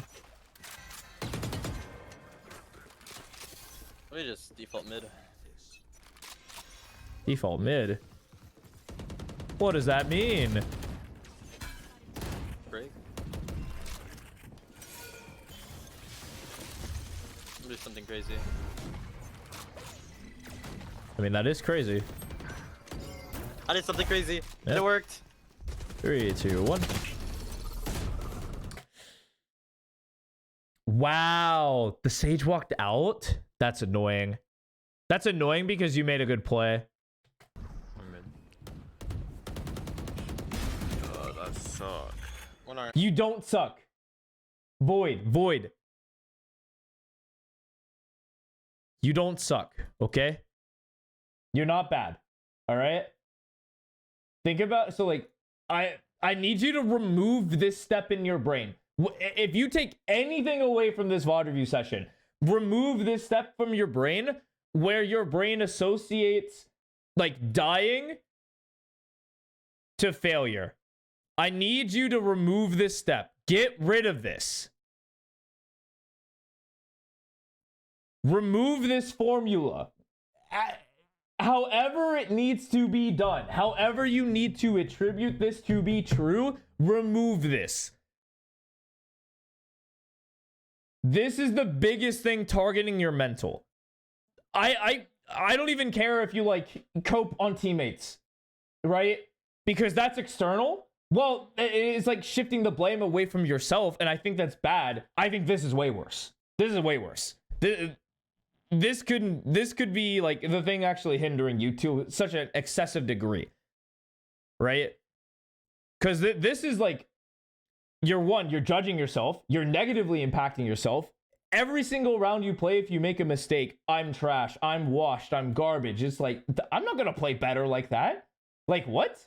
Let me just default mid. Default mid. What does that mean? Break. Do something crazy. I mean, that is crazy. I did something crazy. Yep. It worked. 3, 2, 1. Wow. The Sage walked out? That's annoying. That's annoying because you made a good play. I'm mid. That suck. 1 R. You don't suck. Void. You don't suck, okay? You're not bad. All right? Think about, so like, I need you to remove this step in your brain. If you take anything away from this VOD review session, remove this step from your brain where your brain associates like dying to failure. I need you to remove this step. Get rid of this. Remove this formula. However it needs to be done, however you need to attribute this to be true, remove this. This is the biggest thing targeting your mental. I don't even care if you like cope on teammates, right? Because that's external. Well, it's like shifting the blame away from yourself, and I think that's bad. I think this is way worse. This is way worse. This could be like the thing actually hindering you to such an excessive degree, right? Because this is like, you're judging yourself, you're negatively impacting yourself. Every single round you play, if you make a mistake, I'm trash, I'm washed, I'm garbage. It's like, I'm not gonna play better like that. Like, what?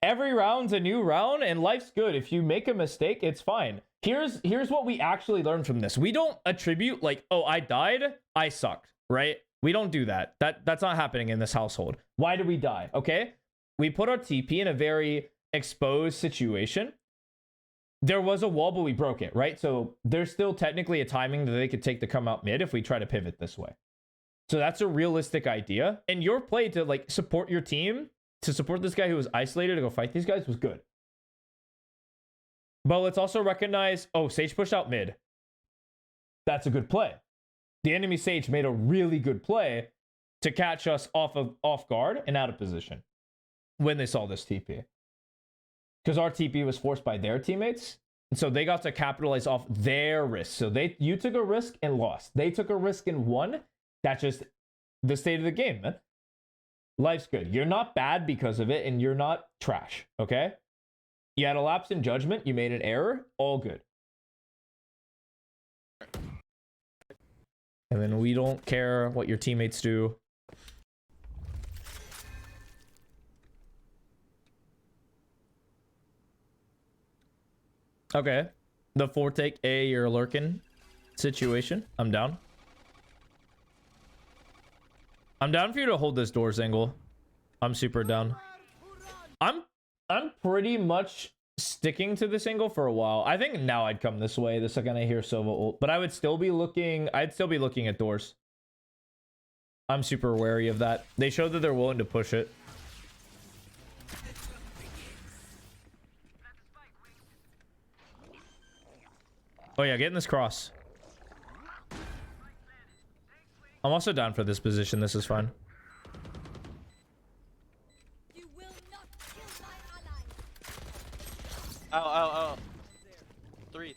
Every round's a new round, and life's good. If you make a mistake, it's fine. Here's what we actually learned from this. We don't attribute like, oh, I died, I sucked, right? We don't do that. That's not happening in this household. Why did we die? Okay, we put our TP in a very exposed situation. There was a wall, but we broke it, right? So there's still technically a timing that they could take to come out mid if we try to pivot this way. So that's a realistic idea. And your play to like support your team, to support this guy who was isolated to go fight these guys was good. But let's also recognize, oh, Sage pushed out mid. That's a good play. The enemy Sage made a really good play to catch us off guard and out of position when they saw this TP. Because our TP was forced by their teammates. And so they got to capitalize off their risk. So you took a risk and lost. They took a risk and won. That's just the state of the game, man. Life's good. You're not bad because of it, and you're not trash, okay? You had a lapse in judgment. You made an error. All good. And then we don't care what your teammates do. Okay. The 4-take A, you're lurking situation. I'm down. I'm down for you to hold this doors angle. I'm super down. I'm pretty much sticking to this angle for a while. I think now I'd come this way the second I hear Sova ult, but I would still be looking. I'd still be looking at doors. I'm super wary of that. They showed that they're willing to push it. Oh yeah, get in this cross. I'm also down for this position. This is fine. You will not kill my ally. Ow. 3.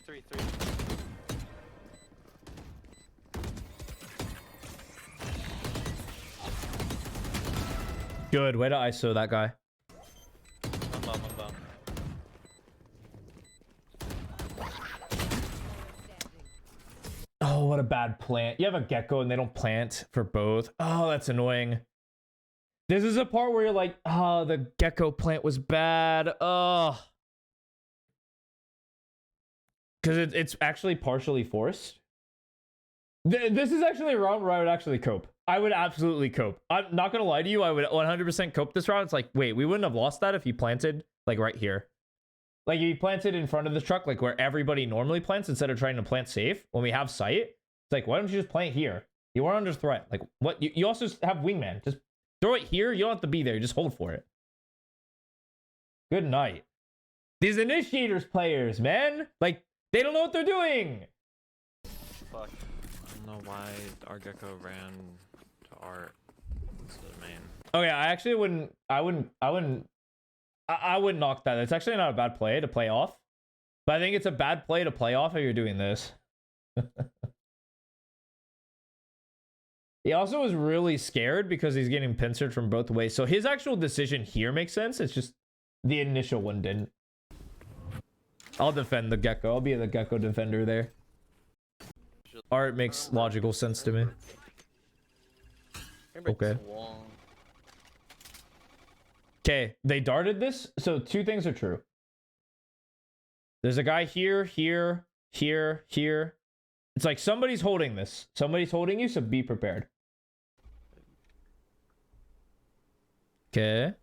Good. Way to ISO that guy. I'm bomb. Oh, what a bad plant. You have a gecko and they don't plant for both. Oh, that's annoying. This is a part where you're like, oh, the gecko plant was bad. Oh. Because it's actually partially forced. This is actually a round where I would actually cope. I would absolutely cope. I'm not going to lie to you. I would 100% cope this round. It's like, wait, we wouldn't have lost that if he planted like right here. Like, you planted in front of the truck, like where everybody normally plants, instead of trying to plant safe when we have sight. It's like, why don't you just plant here? You are under threat. Like, what? You also have wingman. Just Throw it here. You don't have to be there. Just hold for it. Good night. These initiators players, man. Like, they don't know what they're doing. Fuck. I don't know why our Gecko ran to art to the main. Okay, I wouldn't knock that. It's actually not a bad play to play off. But I think it's a bad play to play off if you're doing this. He also was really scared because he's getting pincered from both ways. So his actual decision here makes sense. It's just the initial one didn't. I'll defend the Gecko. I'll be the Gecko defender there. Art makes logical sense to me. Okay. Okay, they darted this. So two things are true. There's a guy here, here, here, here. It's like somebody's holding this. Somebody's holding you, so be prepared. Okay.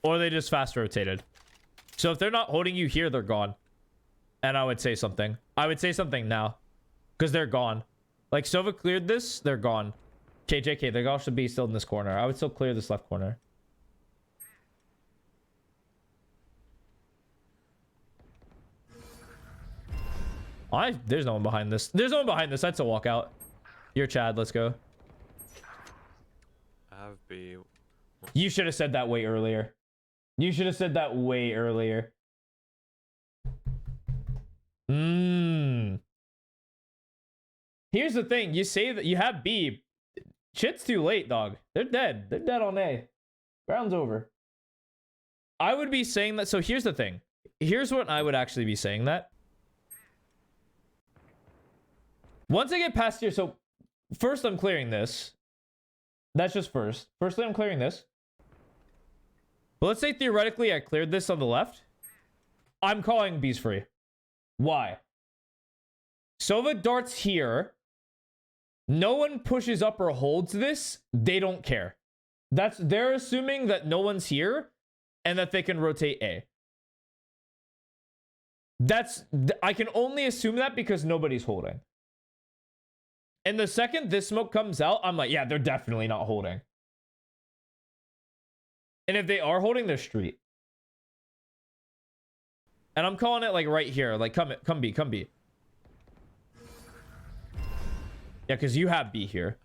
Or they just fast rotated. So if they're not holding you here, they're gone. And I would say something. I would say something now. Because they're gone. Like, Sova cleared this, they're gone. KJK, they all should be still in this corner. I would still clear this left corner. There's no one behind this. There's no one behind this. That's a walkout. You're Chad. Let's go. I have B. You should have said that way earlier. You should have said that way earlier. Here's the thing. You say that you have B. Shit's too late, dog. They're dead. They're dead on A. Round's over. I would be saying that. So here's the thing. Here's what I would actually be saying that. Once I get past here, so first I'm clearing this. That's just first. Firstly, I'm clearing this. But let's say theoretically I cleared this on the left. I'm calling B's free. Why? Sova darts here. No one pushes up or holds this. They don't care. They're assuming that no one's here and that they can rotate A. I can only assume that because nobody's holding. And the second this smoke comes out, I'm like, yeah, they're definitely not holding. And if they are holding, they're street. And I'm calling it like right here. Like, come B, come B. Yeah, because you have B here.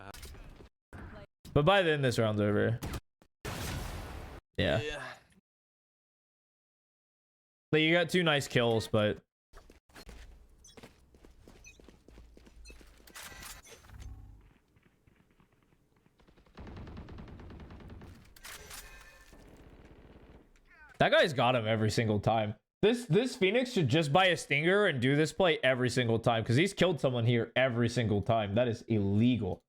But by then, this round's over. Yeah. Like, you got 2 nice kills, but... That guy's got him every single time. This Phoenix should just buy a stinger and do this play every single time because he's killed someone here every single time. That is illegal.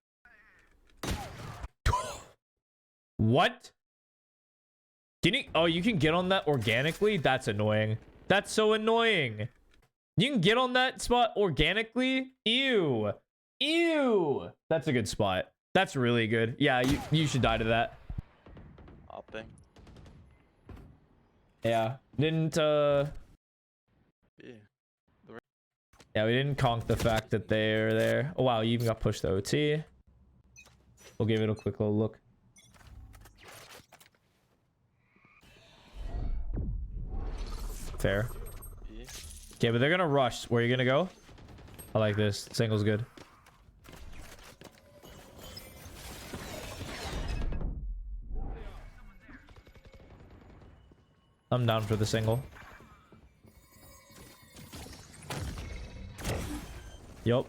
What? Can you? Oh, you can get on that organically? That's annoying. That's so annoying. You can get on that spot organically? Ew. Ew. That's a good spot. That's really good. Yeah, you should die to that. Hopping. Yeah. Didn't Yeah. Yeah, we didn't conk the fact that they're there. Oh wow, you even got pushed to OT. We'll give it a quick little look. Fair. B. Okay, but they're gonna rush. Where are you gonna go? I like this. Single's good. I'm down for the single. Yup.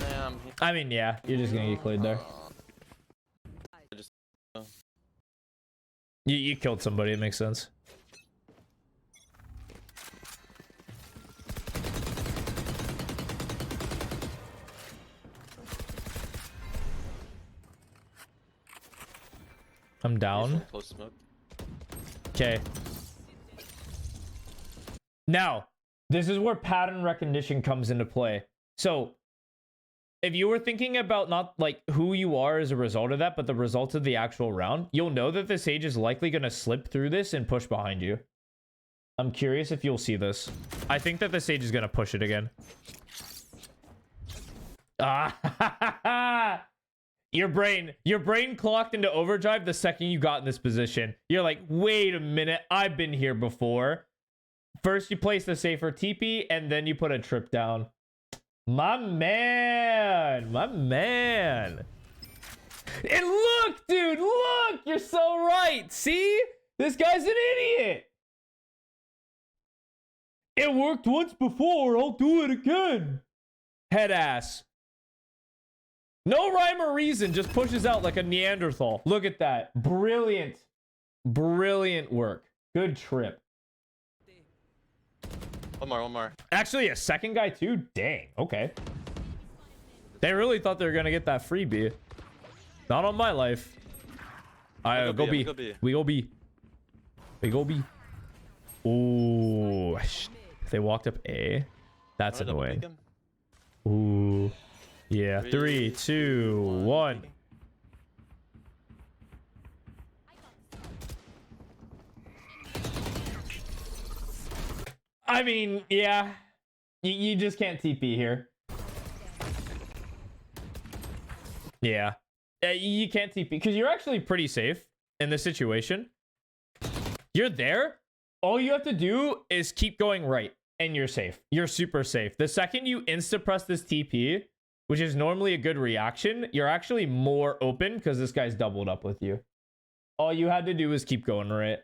Damn. I mean, yeah, you're just gonna get cleared there. I just. You killed somebody. It makes sense. I'm down. Close smoke. Okay. Now, this is where pattern recognition comes into play. So, if you were thinking about not like who you are as a result of that, but the result of the actual round, you'll know that the Sage is likely going to slip through this and push behind you. I'm curious if you'll see this. I think that the Sage is going to push it again. Ah, your brain clocked into overdrive the second you got in this position. You're like, wait a minute, I've been here before. First you place the safer TP, and then you put a trip down. My man, my man. And look, dude, look, you're so right. See? This guy's an idiot. It worked once before, I'll do it again. Head ass. No rhyme or reason, just pushes out like a Neanderthal. Look at that. Brilliant. Brilliant work. Good trip. One more. Actually, a second guy too? Dang. Okay. They really thought they were going to get that freebie. Not on my life. I go B. We go B. We go B. Ooh. If they walked up A, that's annoying. Ooh. Yeah. 3, 2, 1. I mean, yeah. You just can't TP here. Yeah. You can't TP because you're actually pretty safe in this situation. You're there. All you have to do is keep going right and you're safe. You're super safe. The second you insta-press this TP, which is normally a good reaction, you're actually more open because this guy's doubled up with you. All you had to do was keep going right.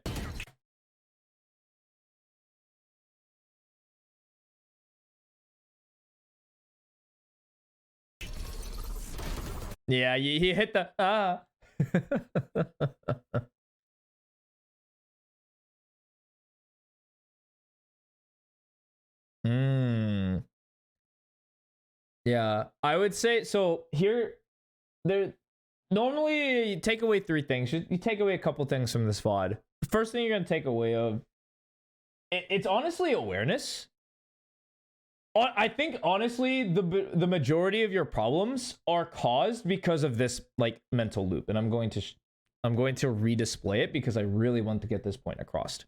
Yeah, he hit the Yeah, I would say so. Here, there. Normally, you take away 3 things. You take away a couple things from this VOD. The first thing you're gonna take away of it's honestly awareness. I think honestly, the majority of your problems are caused because of this like mental loop, and I'm going to redisplay it because I really want to get this point across.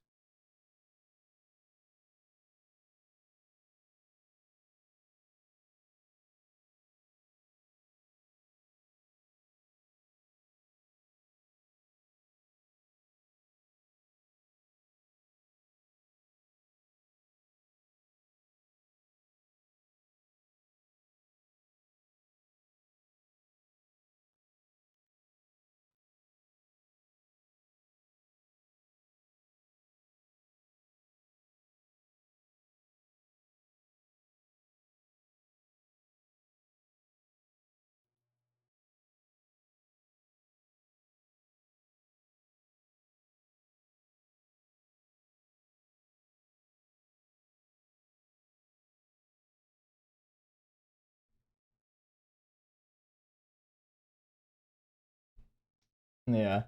Yeah.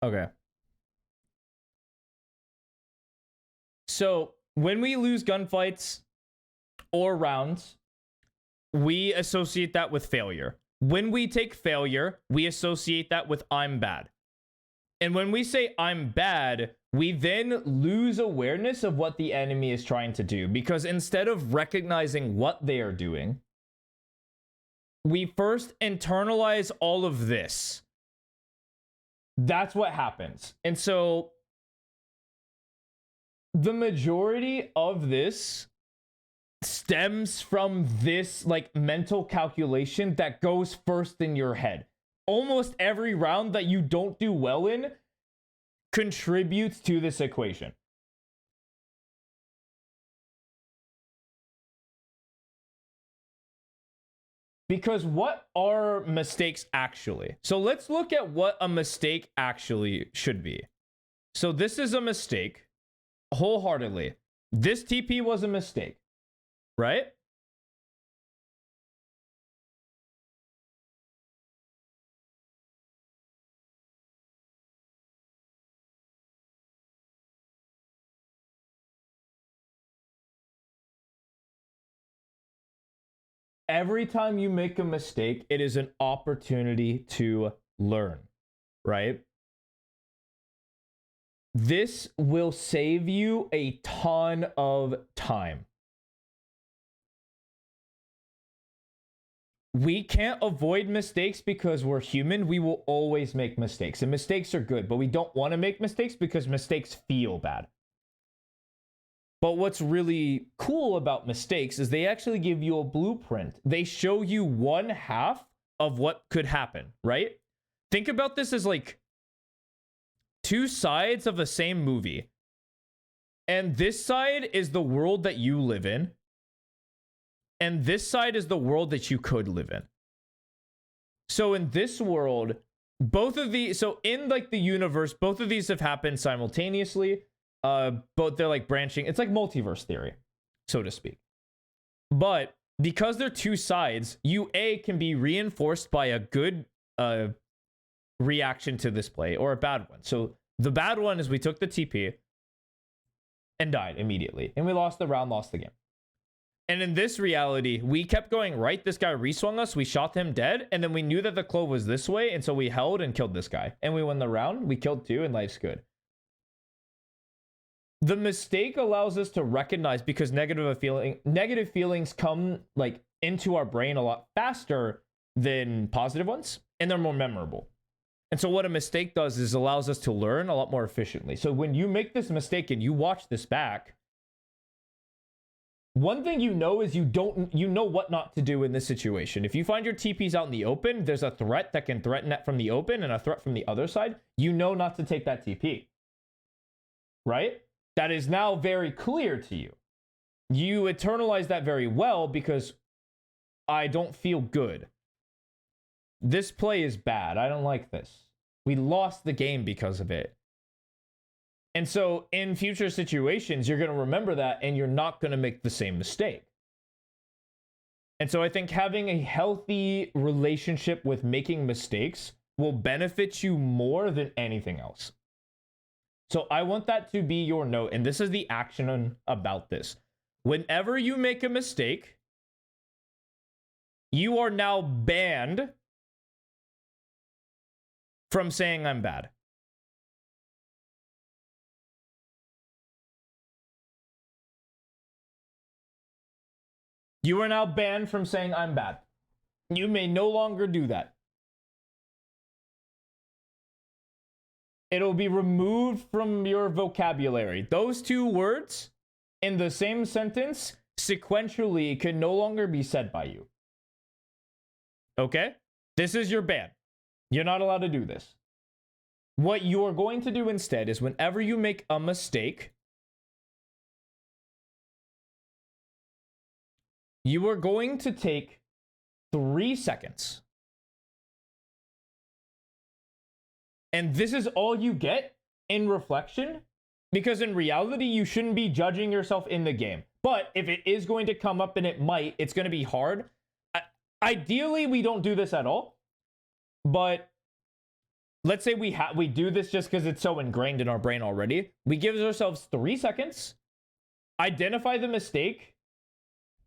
Okay. So when we lose gunfights or rounds, we associate that with failure. When we take failure, we associate that with I'm bad. And when we say I'm bad, we then lose awareness of what the enemy is trying to do. Because instead of recognizing what they are doing, we first internalize all of this. That's what happens. And so the majority of this stems from this like mental calculation that goes first in your head. Almost every round that you don't do well in contributes to this equation. Because what are mistakes actually? So let's look at what a mistake actually should be. So this is a mistake, wholeheartedly. This TP was a mistake, right? Every time you make a mistake, it is an opportunity to learn, right? This will save you a ton of time. we can't avoid mistakes because we're human. We will always make mistakes, and mistakes are good, but we don't want to make mistakes because mistakes feel bad. But what's really cool about mistakes is they actually give you a blueprint. They show you one half of what could happen, right? Think about this as like two sides of the same movie. And this side is the world that you live in. And this side is the world that you could live in. So in this world, both of these, so in like the universe, both of these have happened simultaneously. Both they're like branching. It's like multiverse theory, so to speak. But because they're two sides, you can be reinforced by a good reaction to this play or a bad one. So the bad one is we took the TP and died immediately. And we lost the round, lost the game. And in this reality, we kept going right. This guy reswung us. We shot him dead. And then we knew that the clove was this way. And so we held and killed this guy. And we won the round. We killed two and life's good. The mistake allows us to recognize, because negative feelings come like into our brain a lot faster than positive ones, and they're more memorable. And so what a mistake does is allows us to learn a lot more efficiently. So when you make this mistake and you watch this back, one thing you know is you know what not to do in this situation. If you find your TPs out in the open, there's a threat that can threaten that from the open and a threat from the other side. You know not to take that TP, right? That is now very clear to you. You internalize that very well because I don't feel good. This play is bad. I don't like this. We lost the game because of it. And so in future situations, you're going to remember that and you're not going to make the same mistake. And so I think having a healthy relationship with making mistakes will benefit you more than anything else. So I want that to be your note, and this is the action about this. Whenever you make a mistake, you are now banned from saying I'm bad. You are now banned from saying I'm bad. You may no longer do that. It'll be removed from your vocabulary. Those two words in the same sentence sequentially can no longer be said by you. Okay? This is your ban. You're not allowed to do this. What you're going to do instead is whenever you make a mistake, you are going to take 3 seconds. And this is all you get in reflection, because in reality, you shouldn't be judging yourself in the game. But if it is going to come up, and it might, it's going to be hard. Ideally, we don't do this at all. But let's say we do this just because it's so ingrained in our brain already. We give ourselves 3 seconds, identify the mistake,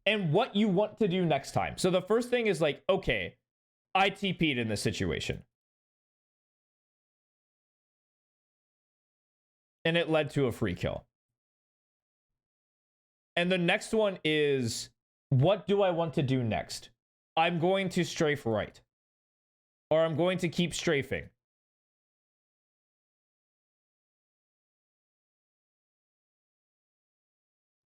and what you want to do next time. So the first thing is like, okay, I TP'd in this situation. And it led to a free kill. And the next one is, what do I want to do next? I'm going to strafe right. Or I'm going to keep strafing.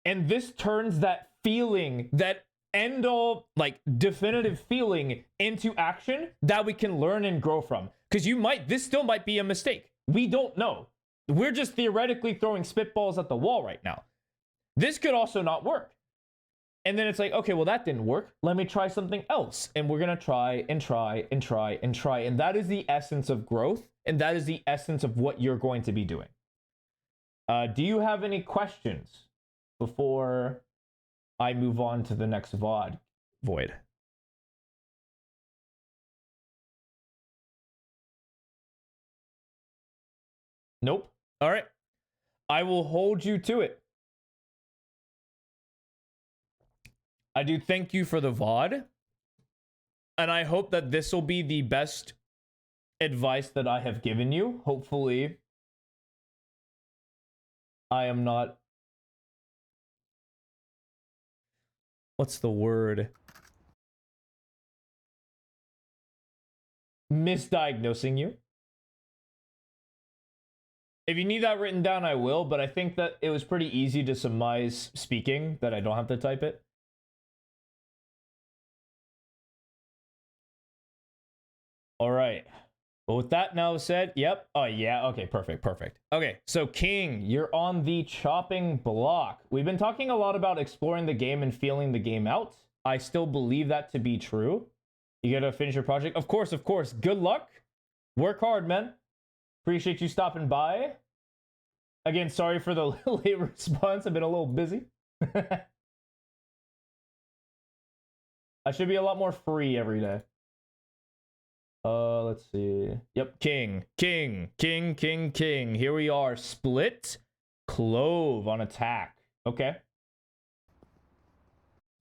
And this turns that feeling, that end all, like, definitive feeling into action that we can learn and grow from. Because this still might be a mistake. We don't know. We're just theoretically throwing spitballs at the wall right now. This could also not work. And then it's like, okay, well, that didn't work. Let me try something else. And we're going to try and try and try and try. And that is the essence of growth. And that is the essence of what you're going to be doing. Do you have any questions before I move on to the next VOD, Void? Nope. All right. I will hold you to it. I do thank you for the VOD. And I hope that this will be the best advice that I have given you. Hopefully, I am not... What's the word? misdiagnosing you. If you need that written down, I will, but I think that it was pretty easy to surmise speaking that I don't have to type it. All right. But with that now said, yep. Oh, yeah. Okay, perfect, perfect. Okay, so King, you're on the chopping block. We've been talking a lot about exploring the game and feeling the game out. I still believe that to be true. You gotta finish your project. Of course, of course. Good luck. Work hard, man. Appreciate you stopping by. Again, sorry for the late response. I've been a little busy. I should be a lot more free every day. Let's see. Yep, King. Here we are. Split Clove on attack. Okay.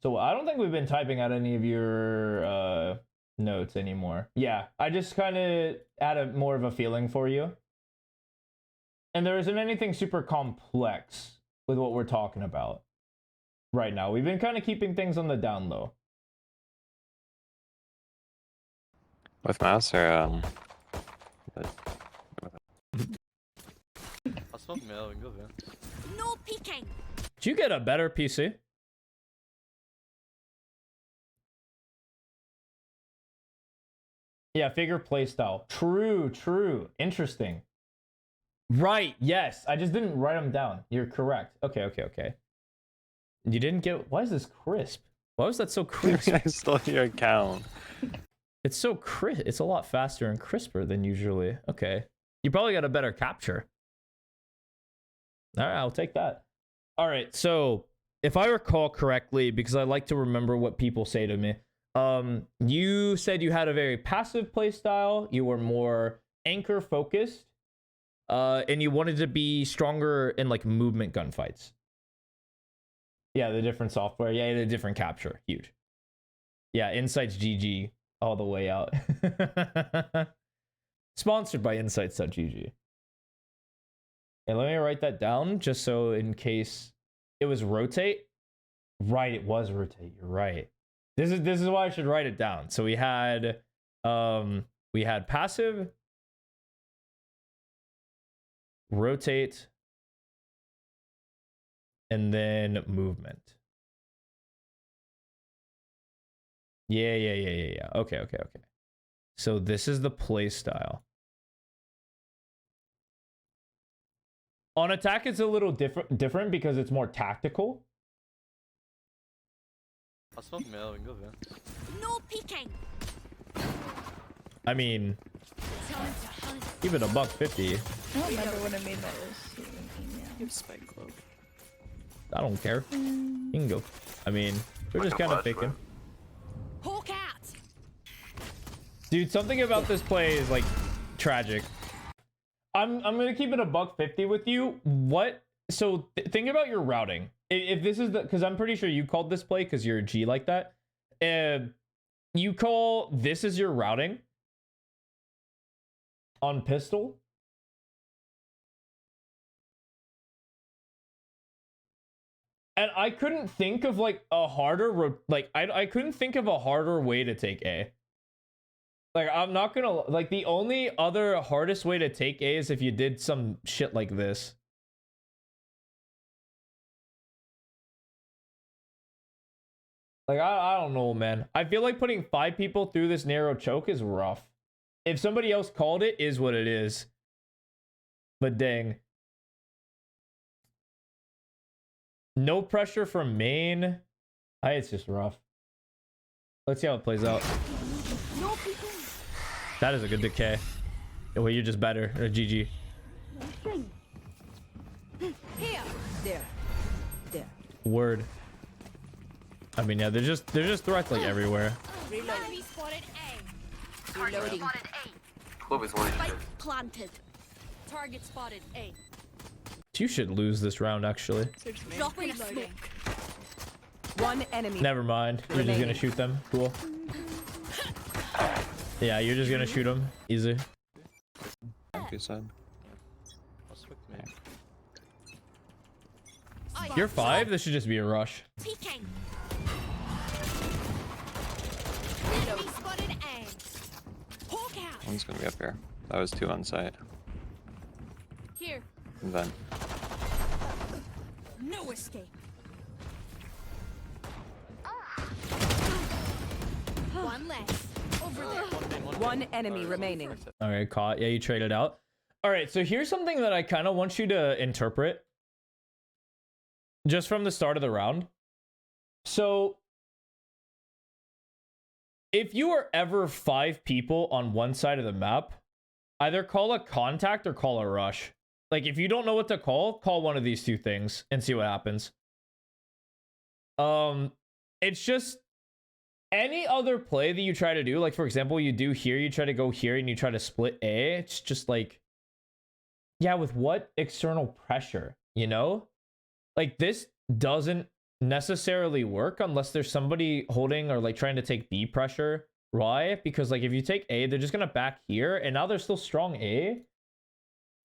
So I don't think we've been typing out any of your notes anymore. Yeah, I just kind of had more of a feeling for you. And there isn't anything super complex with what we're talking about right now. We've been kind of keeping things on the down low. With mouse or I'll smoke middle and go there. No peeking. Did you get a better PC? Yeah, figure playstyle. True. Interesting. Right, yes. I just didn't write them down. You're correct. Okay. You didn't get... Why is this crisp? Why was that so crisp? I stole your account. It's so crisp. It's a lot faster and crisper than usually. Okay. You probably got a better capture. All right, I'll take that. All right, so if I recall correctly, because I like to remember what people say to me, you said you had a very passive play style. You were more anchor focused, and you wanted to be stronger in like movement gunfights. Yeah, the different software. Yeah, the different capture. Huge. Yeah, Insights GG all the way out. Sponsored by Insights.gg. And let me write that down just so in case it was rotate. Right, it was rotate. You're right. This is why I should write it down. So we had passive, rotate, and then movement. Yeah. Okay. So this is the play style. On attack, it's a little different because it's more tactical. I'll smoke middle and go there. No peeking. I mean, Time to hunt. even $150. I don't remember when I made that receipt email. You have spike cloak. I don't care. You can go. I mean, we're just kind of faking. Hawk out. Dude, something about this play is like tragic. I'm gonna keep it $150 with you. What? So think about your routing. If this is the, because I'm pretty sure you called this play because you're a G like that. You call this is your routing on pistol. And I couldn't think of like a harder, I couldn't think of a harder way to take A. Like, I'm not gonna, like, the only other hardest way to take A is if you did some shit like this. Like, I don't know, man. I feel like putting 5 people through this narrow choke is rough. If somebody else called it, is what it is. But dang. No pressure from main. It's just rough. Let's see how it plays out. No peeking. That is a good decay. Well, you're just better. GG. Here. There. Word. I mean, yeah, there's just threats like everywhere. Enemy spotted A. Reloading. Clove is one. Spike planted. Target spotted A. You should lose this round, actually. Search me. Dropping a smoke. One enemy. Never mind. You're just gonna shoot them. Cool. Yeah, you're just gonna shoot them. Easy. Okay, son. I'll smoke mid. You're 5. This should just be a rush. Peeking. Enemy spotted A. Hawk out. One's gonna be up here. That was 2 on site. Here. And then No escape. One less. Over there. One enemy remaining. Okay, caught. Yeah, you traded out. All right, so here's something that I kind of want you to interpret just from the start of the round. So if you are ever 5 people on one side of the map, either call a contact or call a rush. Like, if you don't know what to call one of these 2 things and see what happens. It's just any other play that you try to do, like for example, you do here, you try to go here and you try to split A. It's just like, yeah, with what external pressure, you know? Like, this doesn't necessarily work unless there's somebody holding or like trying to take B pressure. Why? Because like if you take A, they're just gonna back here, and now they're still strong A.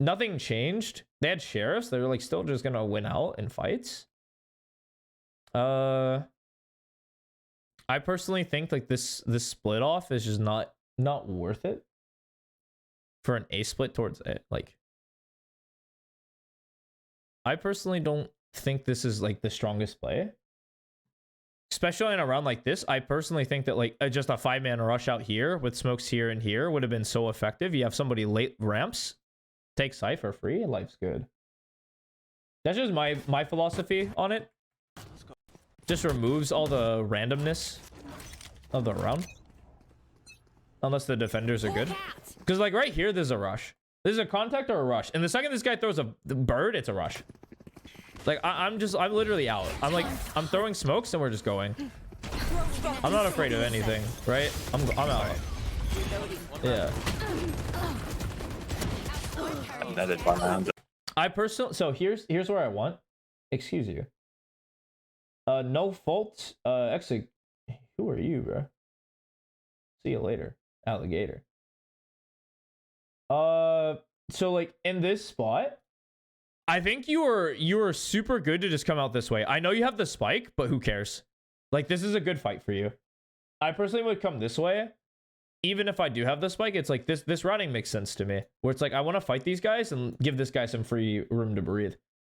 Nothing changed. They had sheriffs. They were like still just gonna win out in fights. I personally think like this split off is just not worth it for an A split towards it. Like, I personally don't think this is like the strongest play, especially in a round like this. I personally think that like just a 5-man rush out here with smokes here and here would have been so effective. You have somebody late ramps, take Cypher free, life's good. That's just my philosophy on it. Just removes all the randomness of the round, unless the defenders are good. Because like right here, there's a rush. This is a contact or a rush, and the second this guy throws a bird, it's a rush. Like I'm literally out. I'm throwing smokes and we're just going. I'm not afraid of anything, right? I'm out. Yeah. I personally, so here's where I want. Excuse you. No fault. Actually, who are you, bro? See you later, alligator. So like in this spot, I think you are super good to just come out this way. I know you have the spike, but who cares? Like, this is a good fight for you. I personally would come this way. Even if I do have the spike, it's like this routing makes sense to me. Where it's like, I want to fight these guys and give this guy some free room to breathe.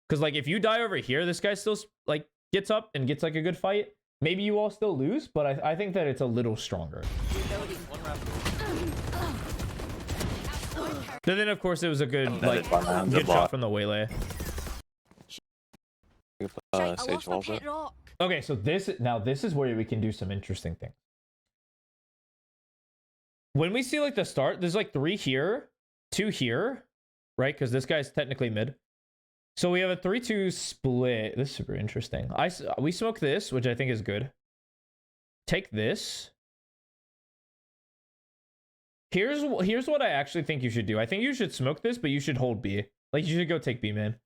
Because like, if you die over here, this guy still like gets up and gets like a good fight. Maybe you all still lose, but I think that it's a little stronger. But then of course it was a good like good shot from the waylay. Sage walls it. Okay, so this is where we can do some interesting things. When we see like the start, there's like 3 here, 2 here, right? Because this guy's technically mid. So we have a 3-2 split. This is super interesting. We smoke this, which I think is good. Take this. Here's what I actually think you should do. I think you should smoke this, but you should hold B. Like, you should go take B, man.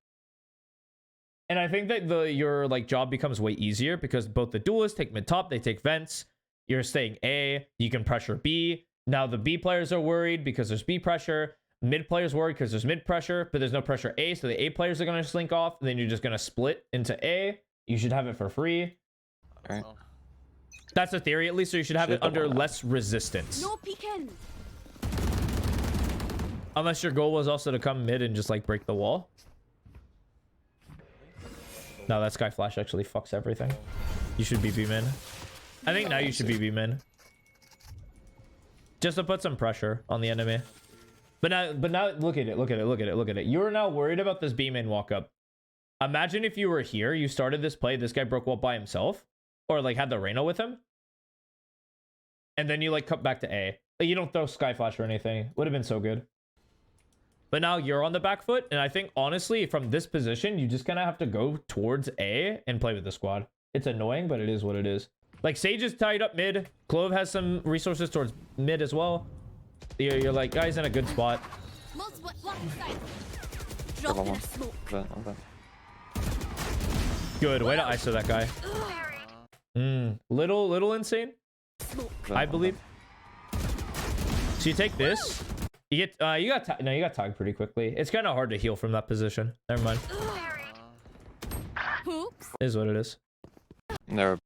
And I think that your like job becomes way easier because both the duelists take mid top, they take vents. You're staying A, you can pressure B. Now the B players are worried because there's B pressure. Mid players worried because there's mid pressure, but there's no pressure A, so the A players are gonna slink off. Then you're just gonna split into A. You should have it for free. All right. That's a theory, at least. So you should have it under less resistance. No peeking. Unless your goal was also to come mid and just like break the wall. No, that Sky Flash actually fucks everything. You should be B-min. I think now you should be B-min. Just to put some pressure on the enemy. But now look at it. You're now worried about this B-min walk up. Imagine if you were here, you started this play, this guy broke wall by himself. Or like had the Reyna with him. And then you like cut back to A. Like, you don't throw Sky Flash or anything. Would have been so good. But now you're on the back foot, and I think, honestly, from this position, you just kind of have to go towards A and play with the squad. It's annoying, but it is what it is. Like, Sage is tied up mid. Clove has some resources towards mid as well. You're like, guys in a good spot. Multiple blocking sight. Drop in a smoke. Good. Way to ISO that guy. Little insane, I believe. So you take this. You get you got tagged pretty quickly. It's kind of hard to heal from that position. Never mind. Oops. Is what it is. Never.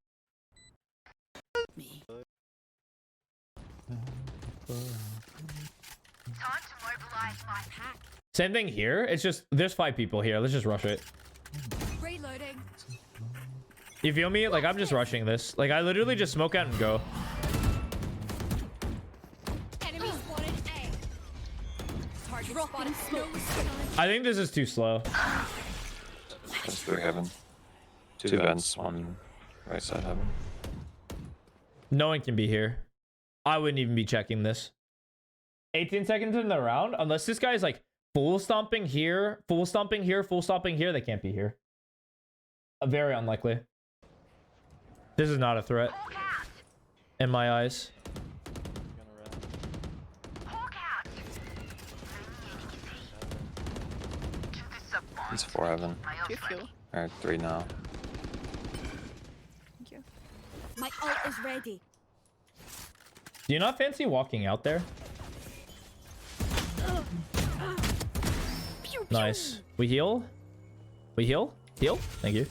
Same thing here. It's just there's 5 people here. Let's just rush it. Reloading. You feel me? Like I'm just rushing this. Like I literally just smoke out and go. Enemy spotted A. Target spotted smoke. I think this is too slow. There's 3 heaven. 2 vents, 1 right side heaven. No one can be here. I wouldn't even be checking this. 18 seconds in the round, unless this guy's like full stomping here, full stomping here, full stomping here, they can't be here. Very unlikely. This is not a threat in my eyes. He's 4 heaven. Do you feel? Or 3 now. Thank you. My ult is ready. Do you not fancy walking out there? Pew, pew. Nice. We heal? We heal? Heal? Thank you.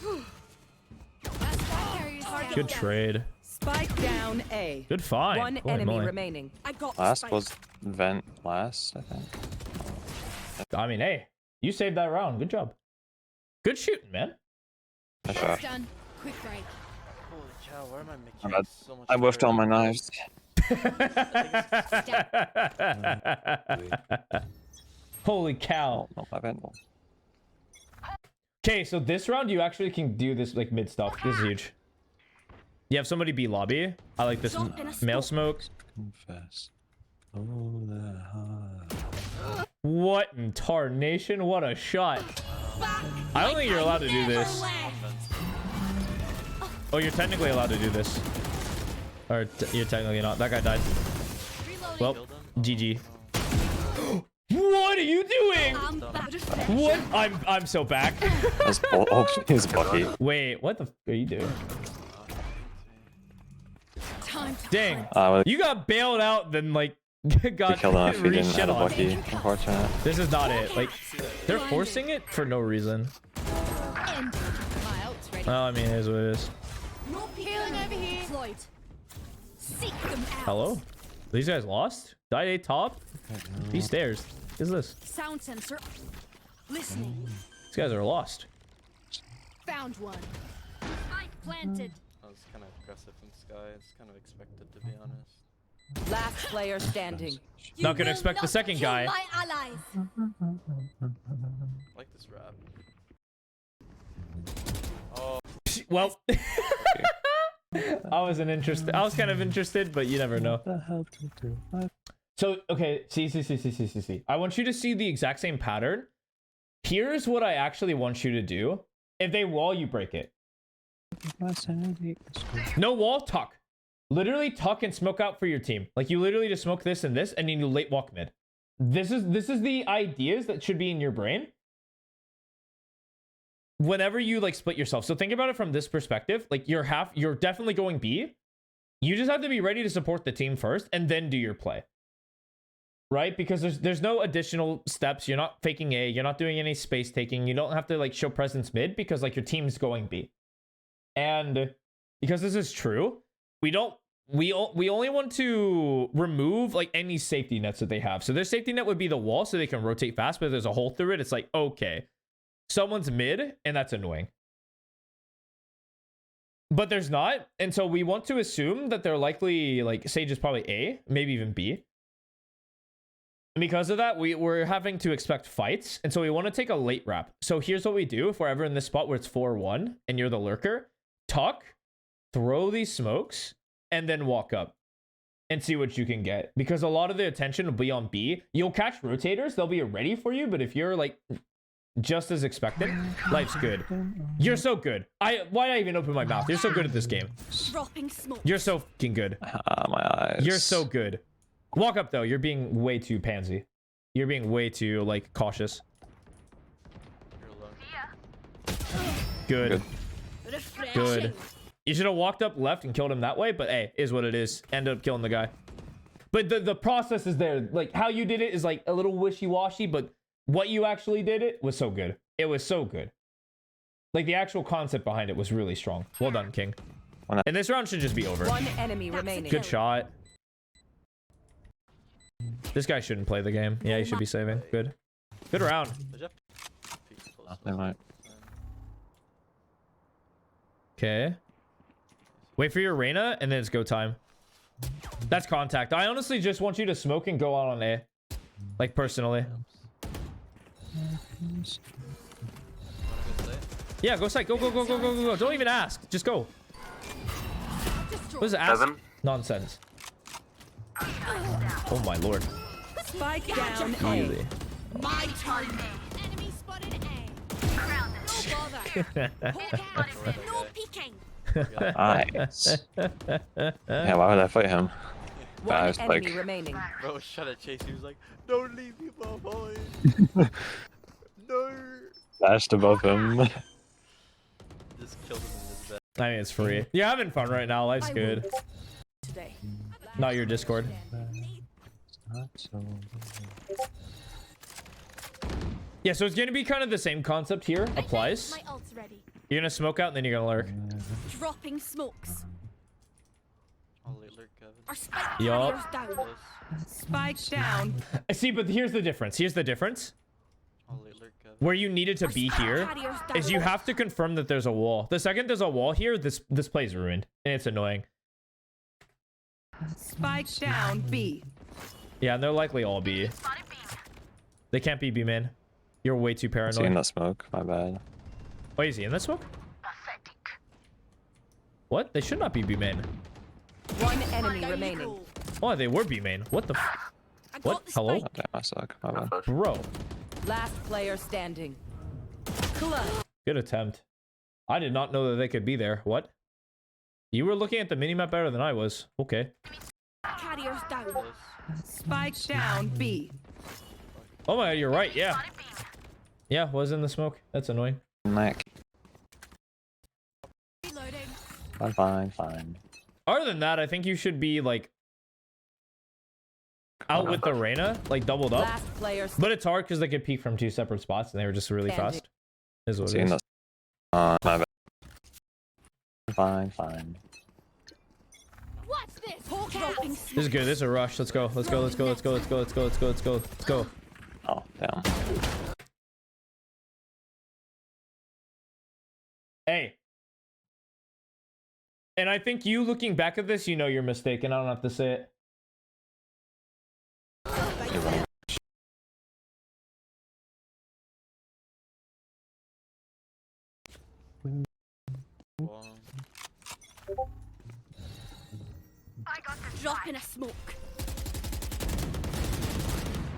That's why carries target Good down. trade. Spike down A. Good find. One Holy enemy moly. remaining. I got Last spike. was vent last, I think. I mean, hey, you saved that round. Good job. Good shooting, man. I shot. It's done. Quick break. Holy cow, why am I making My bad. so much I whiffed all better? my knives. Holy cow. No, my vent. Okay, so this round you actually can do this like mid stuff. This is huge. You have somebody be lobby. I like this Drop in a male smoke. smoke. Confess. Oh, the heart. What in tarnation? What a shot. I don't think you're allowed to do this. Oh, you're technically allowed to do this. Or you're technically not. That guy died. Well, GG. What are you doing? I'm back. What? I'm so back. That's oh, he's Bucky. Wait, what the f are you doing? Time to Dang. Well, You got bailed out, then like got kill him if he didn't re-shit have a on. Bucky, unfortunate. This is not it. Like they're forcing it for no reason. end. My ult's ready. Well, I mean, it is what it is. Healing over here. Deployed. Seek them out. Hello? These guys lost? Died A top? These stairs. What is this? Sound sensor. Listening. These guys are lost. Found one. Spike planted. That was kind of aggressive in Sky. It's kind of expected, to be honest. Last player standing. You Not gonna will expect the not second kill guy. My allies. I like this rap. Oh, Well, I wasn't interested. I was kind of interested, but you never know. What the hell to do? So, okay, see. I want you to see the exact same pattern. Here's what I actually want you to do. If they wall, you break it. No wall, tuck. Literally tuck and smoke out for your team. Like you literally just smoke this and this, and then you late walk mid. This is the ideas that should be in your brain whenever you like split yourself. So think about it from this perspective. Like you're definitely going B. You just have to be ready to support the team first and then do your play. Right? Because there's no additional steps. You're not faking A. You're not doing any space taking. You don't have to like show presence mid because like your team's going B. And because this is true, we only want to remove like any safety nets that they have. So their safety net would be the wall so they can rotate fast, but if there's a hole through it, it's like, okay, someone's mid and that's annoying. But there's not. And so we want to assume that they're likely like Sage is probably A, maybe even B. And because of that, we're having to expect fights. And so we want to take a late wrap. So here's what we do. If we're ever in this spot where it's 4-1 and you're the lurker, tuck, throw these smokes, and then walk up and see what you can get. Because a lot of the attention will be on B. You'll catch rotators. They'll be ready for you. But if you're like just as expected, life's good. You're so good. Why did I even open my mouth? You're so good at this game. Dropping smoke. You're so fucking good. My eyes. You're so good. Walk up though. You're being way too pansy. You're being way too like cautious. you're alone. Good. Refreshing. Good. You should have walked up left and killed him that way, but hey, is what it is. Ended up killing the guy. But the process is there. Like how you did it is like a little wishy-washy, but what you actually did it was so good. It was so good. Like the actual concept behind it was really strong. Well done, King. And this round should just be over. One enemy remaining. Good shot. This guy shouldn't play the game. Yeah, he should be saving. Good. Good round. Did you have peeks close Oh, to they us? might. Okay. Wait for your Reyna, and then it's go time. That's contact. I honestly just want you to smoke and go out on A. Like, personally. Wanna go say? Yeah, go site. Go, go, go, go, go, go, go. Don't even ask. Just go. What is ask? Nonsense. Oh my lord. Spike down A. Easy. My turn. Enemy spotted A. No bother. Hawk out. No peeking. Nice. Yeah, why would I fight him? But I One was enemy like, remaining. Bro was trying to chase. He was like, "Don't leave me behind." No. dashed above him. Just killed him in his bed. I mean, it's free. You're having fun right now. Life's good. Today. Not your Discord. Yeah, so it's gonna be kind of the same concept here. Applies. My ult's ready. You're gonna smoke out, and then you're gonna lurk. Dropping smokes. I'll lurk, Kevin. Our spike Yup. carriers down. Close. Spike down. I see, but here's the difference. Here's the difference. I'll lurk, Kevin. Where you needed to Our be spike here carriers down. is you have to confirm that there's a wall. The second there's a wall here, this play's ruined, and it's annoying. Spike down B. Yeah, and they're likely all B. They can't be B, man. You're way too Seeing paranoid. that smoke, my bad. Oh, is he in that smoke? What? They should not be B main. One enemy Down you remaining. go. Oh, they were B main. What the? I got What? the Hello? spike. Oh, damn, I suck. My bad. Bro, Last player standing. Clutch. good attempt. I did not know that they could be there. What? You were looking at the minimap better than I was. Okay. Carriers down. Close. Spike down B. Oh my god, you're right. Yeah. Yeah, was in the smoke. That's annoying. Mac. Reloading. Fine. Other than that, I think you should be like out with the Reyna, like doubled up. Last player But it's hard because they could peek from two separate spots and they were just really Standing. fast. Is what it Seeing is. that. My bad. Fine. What's this? Hawk out. This is good. This is a rush. Let's go. Let's go. Oh, damn. Hey. And I think you looking back at this, you know you're mistaken. I don't have to say it. One. Dropping a smoke.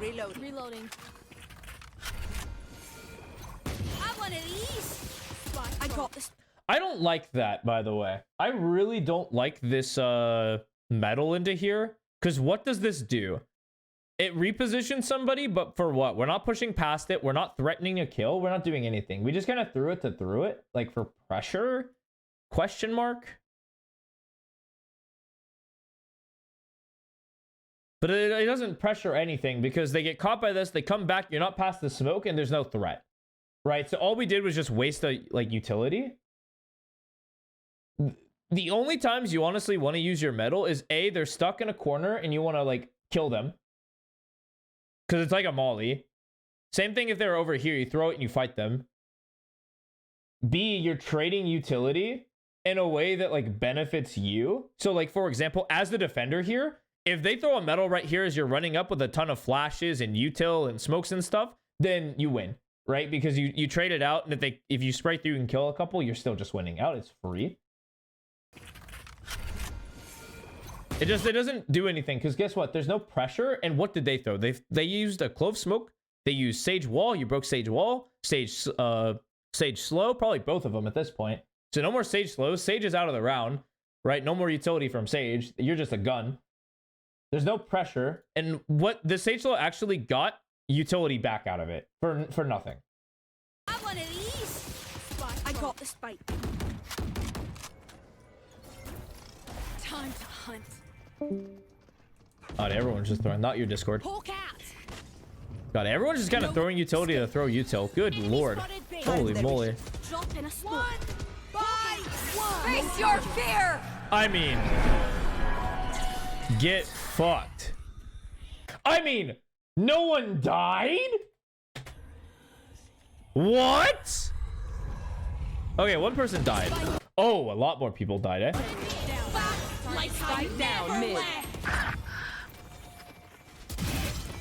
Reloading. I want of these. I got this. I don't like that, by the way. I really don't like this metal into here. Because what does this do? It repositions somebody, but for what? We're not pushing past it. We're not threatening a kill. We're not doing anything. We just kind of threw it, like for pressure? Question mark? But it doesn't pressure anything because they get caught by this. They come back. You're not past the smoke and there's no threat. Right? So all we did was just waste a like utility. The only times you honestly want to use your metal is A, they're stuck in a corner and you want to like kill them. Because it's like a molly. Same thing if they're over here. You throw it and you fight them. B, you're trading utility in a way that like benefits you. So like, for example, as the defender here, if they throw a metal right here as you're running up with a ton of flashes and util and smokes and stuff, then you win, right? Because you trade it out, and if you spray through and kill a couple, you're still just winning out. It's free. It doesn't do anything because guess what? There's no pressure. And what did they throw? They used a clove smoke. They used Sage Wall. You broke Sage Wall. Sage Slow. Probably both of them at this point. So no more Sage Slow. Sage is out of the round, right? No more utility from Sage. You're just a gun. There's no pressure. And what the Sage Slow actually got utility back out of it for nothing. I want of these. I got the spike. Time to hunt. God, everyone's just throwing. Not your Discord. Hawk out. God, everyone's just kind of throwing utility to throw util. Good Enemy lord. spotted B. Holy moly. Dropping a smoke. Face your fear. I mean, get fucked. I mean, no one died? What? Okay, one person died. Oh, a lot more people died, eh? Spike down mid.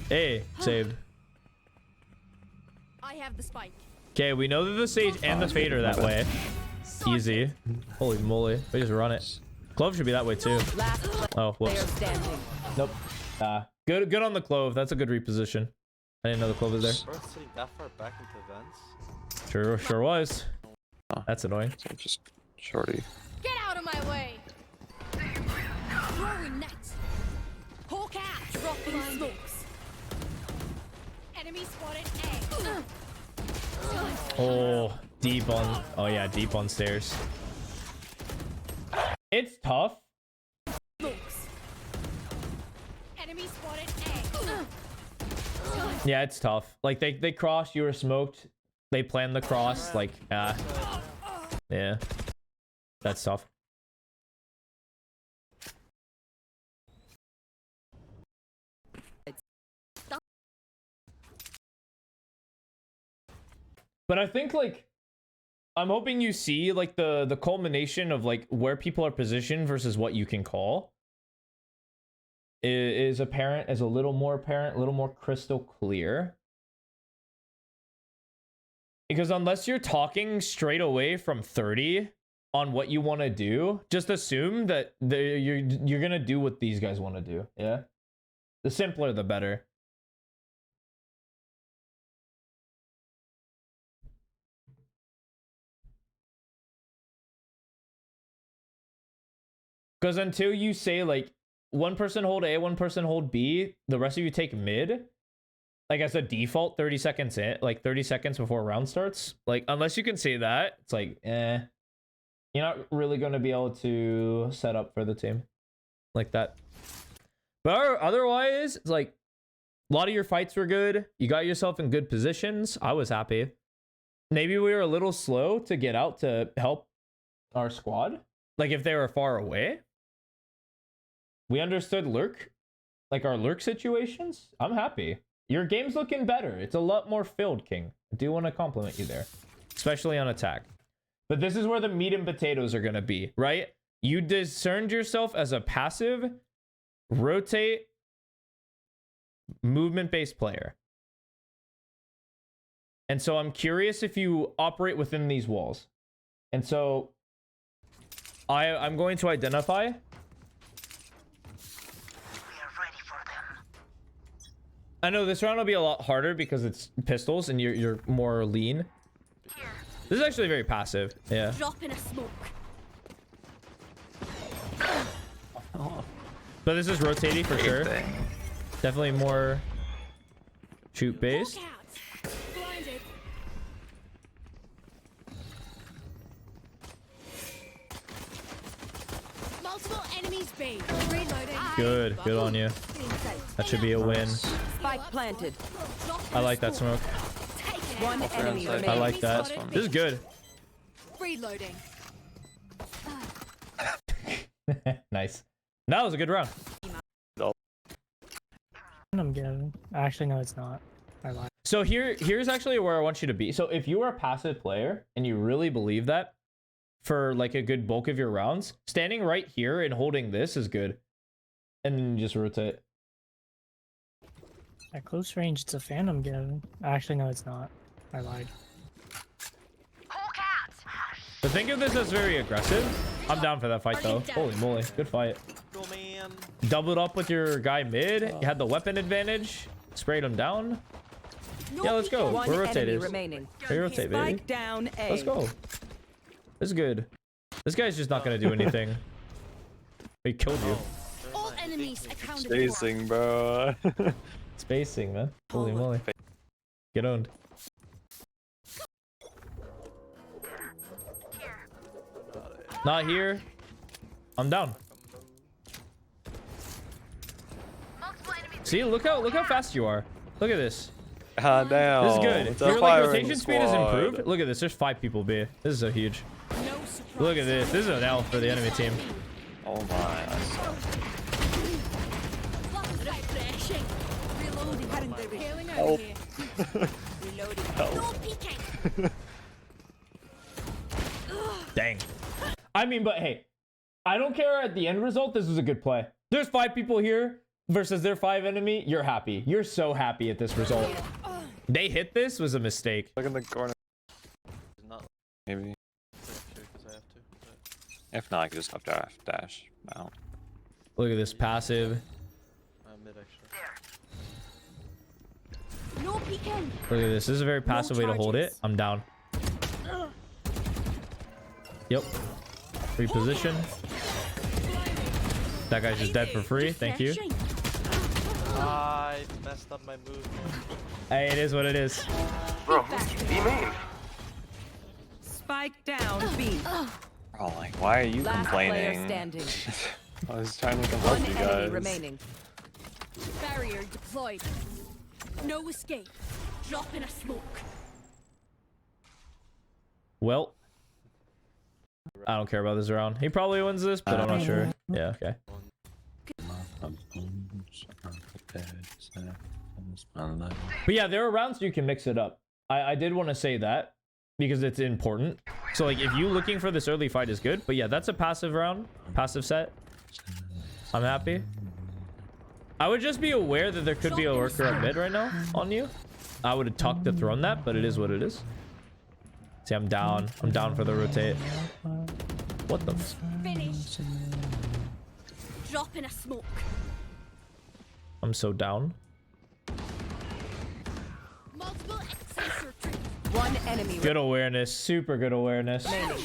Hey, saved. I have the spike. Okay, we know that the Sage and the Fade are that way. Easy. Holy moly. We just run it. Clove should be that way too. Last Oh, player whoops. standing. Nope. Good on the Clove. That's a good reposition. I didn't know the Clove was there. We're sitting that far back into vents. Sure was. That's annoying. So just shorty. Get out of my way. Throwing net. Hawk out. Dropping smokes. Enemy spotted A. Oh, deep on. Oh yeah, deep on stairs. It's tough. Smokes. Enemy spotted A. Yeah, it's tough. Like they crossed, you were smoked. They planned the cross. Like, yeah, that's tough. But I think like I'm hoping you see like the culmination of like where people are positioned versus what you can call is apparent, is a little more apparent, a little more crystal clear. Because unless you're talking straight away from 30 on what you want to do, just assume that you're gonna do what these guys want to do. Yeah, the simpler the better. Because until you say like one person hold A, one person hold B, the rest of you take mid, like as a default 30 seconds in, like 30 seconds before round starts, like unless you can say that, it's like you're not really going to be able to set up for the team like that. But otherwise, it's like a lot of your fights were good. You got yourself in good positions. I was happy. Maybe we were a little slow to get out to help our squad, like if they were far away. We understood lurk, like our lurk situations. I'm happy. Your game's looking better. It's a lot more filled, King. I do want to compliment you there, especially on attack. But this is where the meat and potatoes are going to be, right? You discerned yourself as a passive, rotate, movement-based player. And so I'm curious if you operate within these walls. And so I'm going to identify. I know this round will be a lot harder because it's pistols and you're more lean. This is actually very passive. Yeah. Drop in a smoke. But this is rotating for sure. Definitely more shoot based. Hawk out. Blinded. Multiple enemies B. Reloading. Good on you. That should be a win. Spike planted. I like that smoke. One enemy remaining. I like that. This is good. Reloading. Nice. That was a good round. I'm getting. Actually, no, it's not. I lied. So here's actually where I want you to be. So if you are a passive player and you really believe that for like a good bulk of your rounds, standing right here and holding this is good. And then you just rotate. At close range, it's a Phantom, Gavin. Actually, no, it's not. I lied. But think of this as very aggressive. I'm down for that fight though. Holy moly, good fight. Go, man. Doubled up with your guy mid. You had the weapon advantage. Sprayed him down. Yeah, let's go. One We're enemy rotators. remaining. We rotate, baby. Spike down A. Let's go. This is good. This guy's just not gonna do anything. He killed you. All enemies accounted Spacing, bro. Spacing, man. Holy moly. Get owned. Not here. I'm down. See, look how fast you are. Look at this. Damn. This is good. It's a Your like firing rotation speed is squad. improved. Look at this. There's 5 people B. This is so huge. No surprise. Look at this. This is an L for the enemy team. Oh my. Refreshing. Help. here. Reloading. No peeking. Dang. I mean, but hey, I don't care at the end result. This was a good play. There's 5 people here versus their 5 enemy. You're happy. You're so happy at this result. They hit this was a mistake. Look in the corner. It's not Maybe. because I have to. But If not, I could just up dash out. Look at this passive. I'm mid actually. No peeking. Look at this. This is a very passive way to hold it. charges. I'm down. Yep. Reposition. That guy's just dead for free. Thank you. Refreshing. I messed up my move. Hey, it is what it is. Bro, who's B-main? Spike down B. Oh, like, why are you Last player complaining? standing. I was trying to help One you enemy guys. remaining. Barrier deployed. No escape. Drop in a smoke. Well, I don't care about this round. He probably wins this, but I'm not sure. Yeah, okay. But yeah, there are rounds you can mix it up. I did want to say that because it's important. So like if you looking for this early fight is good, but yeah, that's a passive round, passive set. I'm happy. I would just be aware that there could be a worker at mid right now on you. I would have talked to Throne that, but it is what it is. See, I'm down. I'm down for the rotate. What the? Finished. Drop in a smoke. I'm so down. Multiple sensor tree. One enemy Good awareness. Super good awareness. remaining.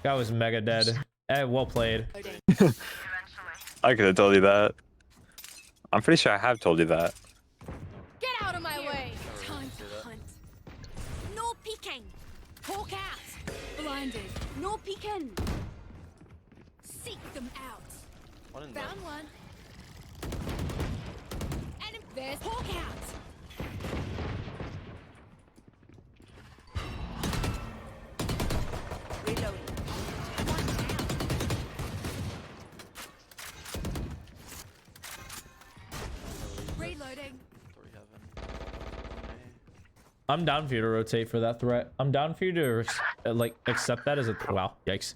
Guy was mega dead. Well played. I could have told you that. I'm pretty sure I have told you that. Get out of my way. Time to hunt. No peeking. Hawk out. Blinded. No peeking. Seek them out. One in Found one. Enemy. There's Hawk out. Reloading. One down. Reloading. Three heaven. I'm down for you to rotate for that threat. I'm down for you to like accept that as a wow. Yikes.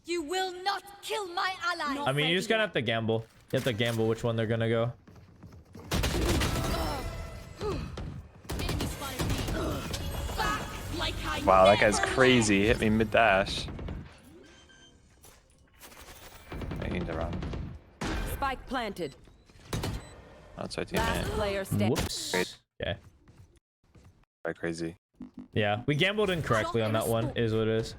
You will not kill my ally. I mean, you just gotta have to gamble. You have to gamble which one they're gonna go. Enemy spotted me. Back like I Wow, that guy's never crazy. He hit me mid dash. I need to run. Spike planted. That's our Last teammate. player standing. Whoops. Okay. Quite crazy. Yeah, we gambled incorrectly on that one. Is what it is.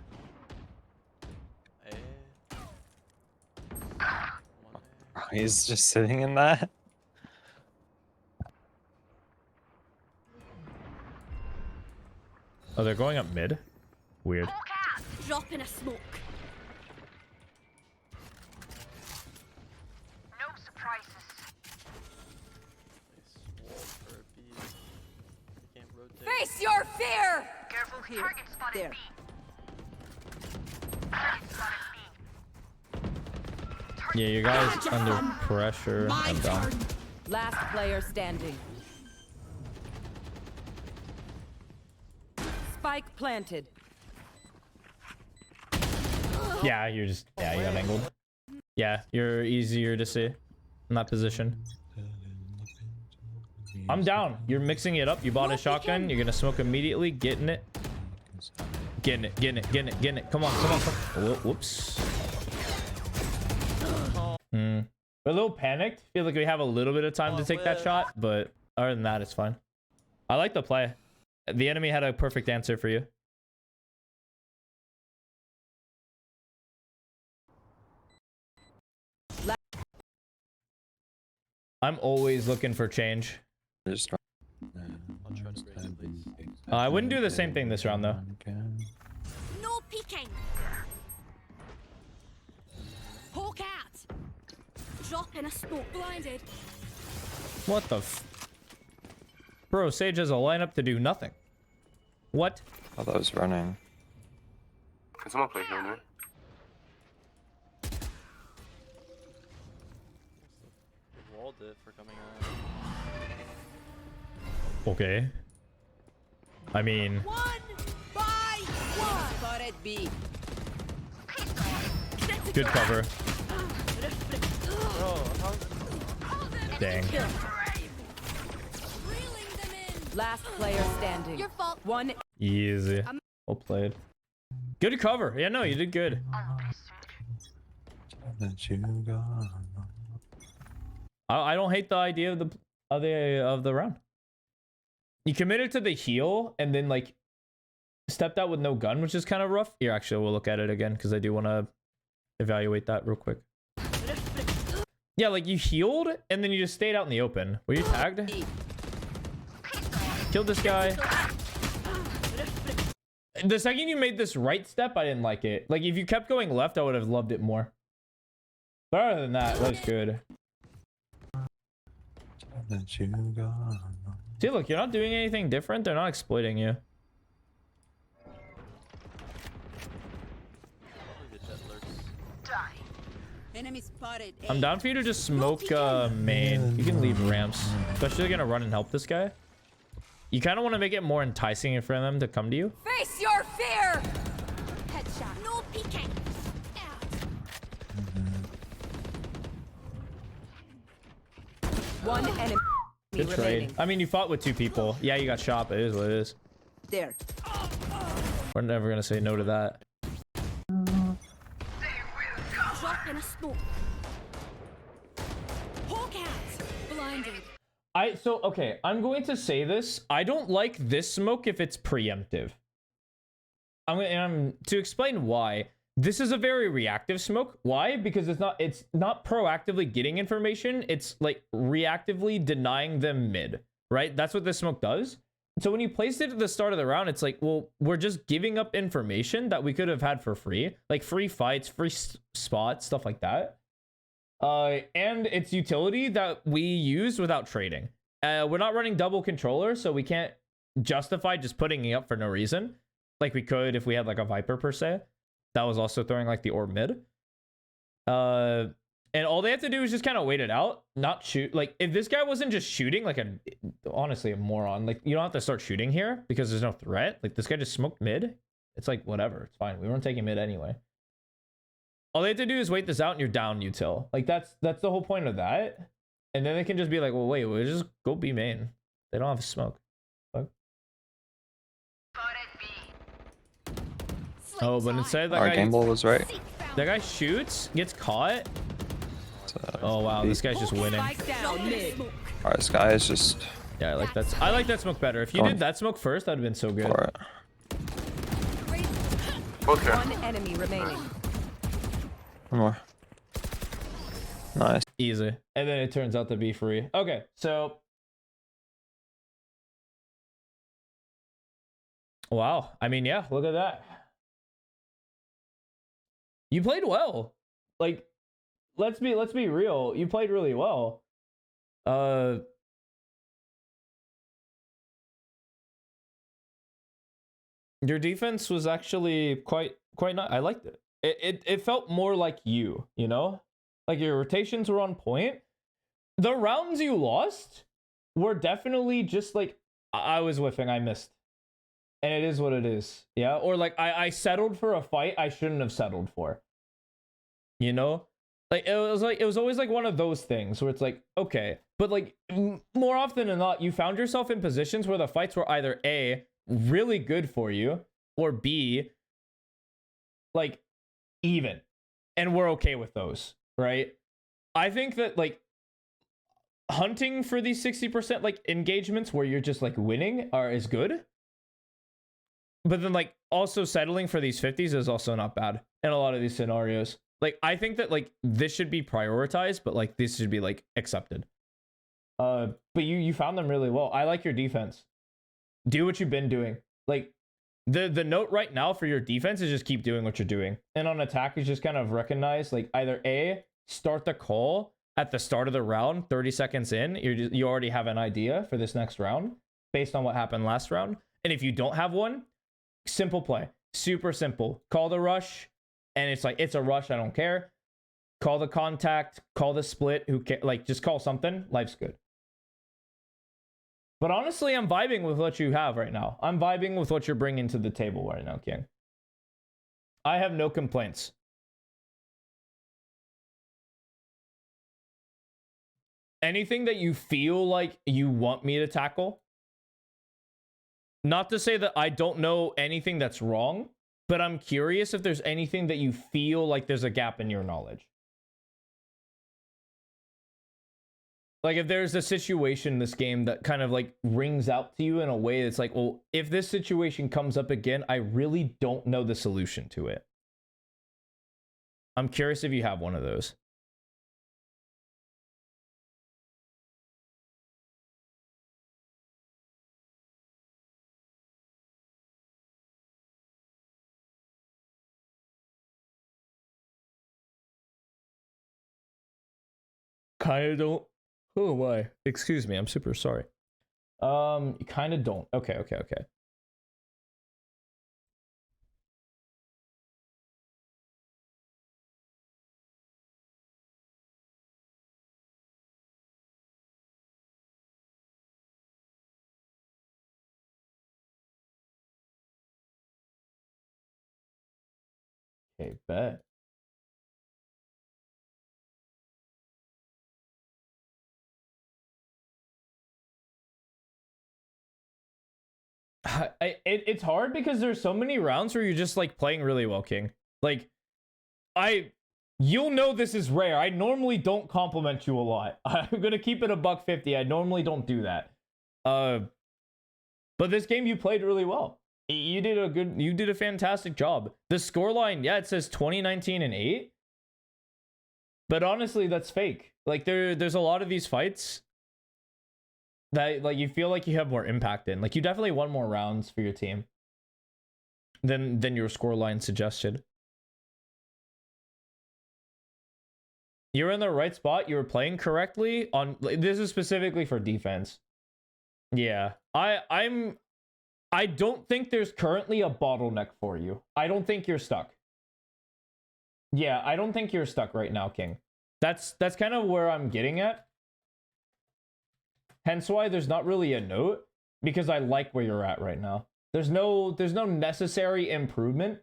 He's just sitting in that. Oh, they're going up mid. Weird. Drop in a smoke. No surprises. for a B. He can't rotate. Face your fear. Careful here. Target spotted There. B. Target spotted B. Yeah, you guys under pressure. I'm down. Last player standing. Spike planted. Yeah, you're just you got angled. Yeah, you're easier to see in that position. I'm down. You're mixing it up. You bought a shotgun. You're gonna smoke immediately. Getting it. Getting it. Getting it. Getting it. Getting it. Come on. Come on. Come on. Whoops. We're a little panicked. Feel like we have a little bit of time to take that shot, but other than that, it's fine. I like the play. The enemy had a perfect answer for you. I'm always looking for change. Just I'll try to raise it, please. I wouldn't do the same thing this round, though. No peeking. Hawk out. Drop in a smoke. Blinded. What the Bro, Sage has a lineup to do nothing. What? I thought I was running. Can someone play here, no? Walled it for coming out. Okay. I mean, One by one. Spotted B. good cover. Bro, how? Dang. Reeling them in. Last player standing. Your fault. One. Easy. Well played. Good cover. Yeah, no, you did good. That you gone. I don't hate the idea of the round. You committed to the heal and then like stepped out with no gun, which is kind of rough. Here, actually, we'll look at it again because I do want to evaluate that real quick. Yeah, like you healed and then you just stayed out in the open. Were you tagged? Killed this guy. The second you made this right step, I didn't like it. Like if you kept going left, I would have loved it more. But other than that, that was good. That you gone. See, look, you're not doing anything different. They're not exploiting you. Enemy spotted. I'm down for you to just smoke main. You can leave ramps. Especially gonna run and help this guy. You kind of want to make it more enticing for them to come to you. Face your fear. Headshot. No peeking. One enemy Good trade. remaining. I mean, you fought with two people. Yeah, you got shot, but it is what it is. There. We're never gonna say no to that. Drop in a smoke. Hawk out. Blinded. Okay, I'm going to say this. I don't like this smoke if it's preemptive. To explain why. This is a very reactive smoke. Why? Because it's not proactively getting information. It's like reactively denying them mid, right? That's what this smoke does. So when you placed it at the start of the round, it's like, well, we're just giving up information that we could have had for free, like free fights, free spots, stuff like that. And it's utility that we use without trading. We're not running double controller, so we can't justify just putting it up for no reason, like we could if we had like a Viper per se. That was also throwing like the orb mid. And all they have to do is just kind of wait it out, not shoot. Like if this guy wasn't just shooting like honestly a moron, like you don't have to start shooting here because there's no threat. Like this guy just smoked mid. It's like, whatever, it's fine. We weren't taking mid anyway. All they have to do is wait this out and you're down util. Like that's the whole point of that. And then they can just be like, well, wait, we'll just go B main. They don't have smoke. Fuck. Oh, but instead that Our guy, gamble was right. that guy shoots, gets caught. Oh wow, this guy's just winning. Spike down mid. Alright, this guy is just Yeah, I like that smoke better. If you did that smoke first, that'd have been so good. for it. Both here. One enemy remaining. One more. Nice. Easy. And then it turns out to be free. Okay, so wow. I mean, yeah, look at that. You played well. Like, let's be real. You played really well. Your defense was actually quite nice. I liked it. It felt more like you know? Like your rotations were on point. The rounds you lost were definitely just like I was whiffing, I missed. And it is what it is. Yeah. Or like I settled for a fight I shouldn't have settled for. You know? Like it was always like one of those things where it's like, okay, but like more often than not, you found yourself in positions where the fights were either A, really good for you, or B, like even. And we're okay with those, right? I think that like hunting for these 60% like engagements where you're just like winning is good. But then like also settling for these 50s is also not bad in a lot of these scenarios. Like I think that like this should be prioritized, but like this should be like accepted. But you found them really well. I like your defense. Do what you've been doing. Like the note right now for your defense is just keep doing what you're doing. And on attack is just kind of recognize like either A, start the call at the start of the round, 30 seconds in, you already have an idea for this next round based on what happened last round. And if you don't have one, simple play, super simple. Call the rush, and it's like it's a rush. I don't care. Call the contact, call the split. Like just call something. Life's good. But honestly, I'm vibing with what you have right now. I'm vibing with what you're bringing to the table right now, King. I have no complaints. Anything that you feel like you want me to tackle? Not to say that I don't know anything that's wrong, but I'm curious if there's anything that you feel like there's a gap in your knowledge. Like if there's a situation in this game that kind of like rings out to you in a way that's like, well, if this situation comes up again, I really don't know the solution to it. I'm curious if you have one of those. Kinda don't. Oh my. Excuse me. I'm super sorry. You kinda don't. Okay. Okay, bet. It's hard because there's so many rounds where you're just like playing really well, King. Like, you'll know this is rare. I normally don't compliment you a lot. I'm gonna keep it a $150. I normally don't do that. But this game you played really well. You did a fantastic job. The scoreline, yeah, it says 2019 and 8. But honestly, that's fake. Like there's a lot of these fights that like you feel like you have more impact in. Like you definitely won more rounds for your team than your scoreline suggested. You're in the right spot. You were playing correctly on. This is specifically for defense. Yeah, I don't think there's currently a bottleneck for you. I don't think you're stuck. Yeah, I don't think you're stuck right now, King. That's kind of where I'm getting at. Hence why there's not really a note, because I like where you're at right now. There's no necessary improvement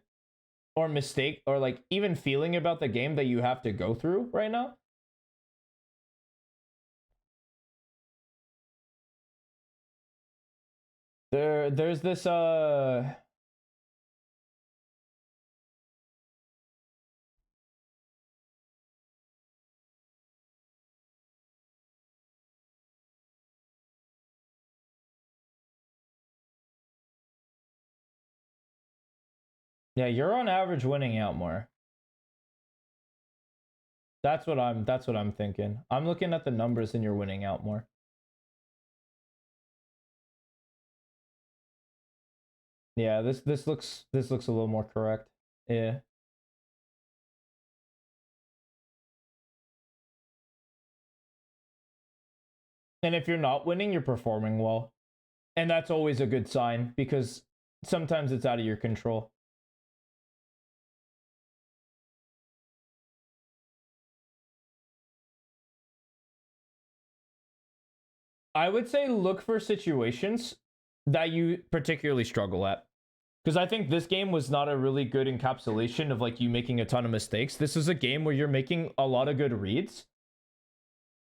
or mistake or like even feeling about the game that you have to go through right now. There's this yeah, you're on average winning out more. That's what I'm thinking. I'm looking at the numbers and you're winning out more. Yeah, this looks a little more correct. Yeah. And if you're not winning, you're performing well. And that's always a good sign because sometimes it's out of your control. I would say look for situations that you particularly struggle at. Because I think this game was not a really good encapsulation of like you making a ton of mistakes. This is a game where you're making a lot of good reads.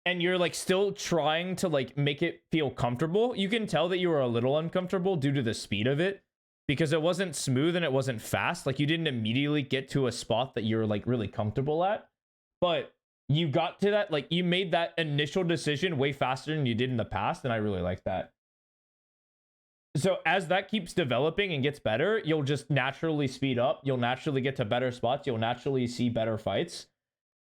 And you're like still trying to like make it feel comfortable. You can tell that you were a little uncomfortable due to the speed of it. Because it wasn't smooth and it wasn't fast. Like you didn't immediately get to a spot that you're like really comfortable at. But you got to that, like you made that initial decision way faster than you did in the past, and I really like that. So as that keeps developing and gets better, you'll just naturally speed up. You'll naturally get to better spots. You'll naturally see better fights.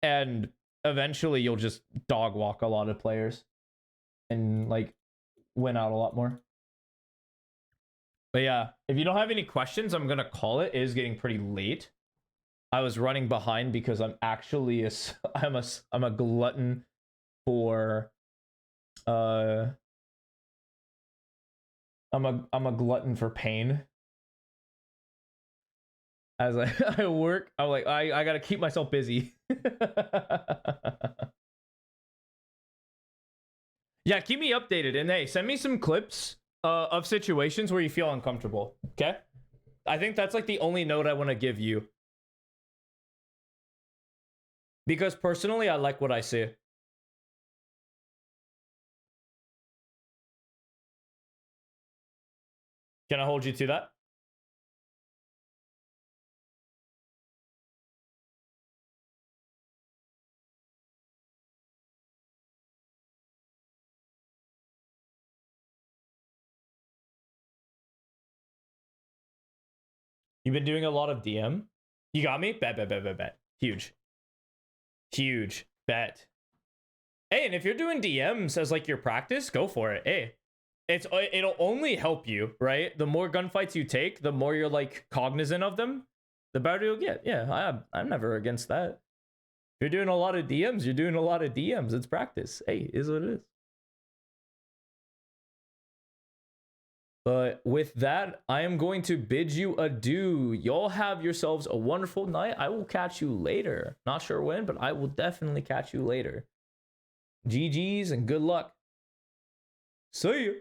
And eventually you'll just dog walk a lot of players and like win out a lot more. But yeah, if you don't have any questions, I'm going to call it. It is getting pretty late. I was running behind because I'm actually I'm a glutton for I'm a glutton for pain. As I work, I'm like I gotta keep myself busy. Yeah, keep me updated. And hey, send me some clips of situations where you feel uncomfortable. Okay? I think that's like the only note I want to give you. Because personally, I like what I see. Can I hold you to that? You've been doing a lot of DM? You got me? Bet. Huge. Huge. Bet. Hey, and if you're doing DMs as like your practice, go for it. Hey, it'll only help you, right? The more gunfights you take, the more you're like cognizant of them, the better you'll get. Yeah, I'm never against that. If you're doing a lot of DMs, you're doing a lot of DMs. It's practice. Hey, is what it is. But with that, I am going to bid you adieu. Y'all have yourselves a wonderful night. I will catch you later. Not sure when, but I will definitely catch you later. GG's and good luck. See you.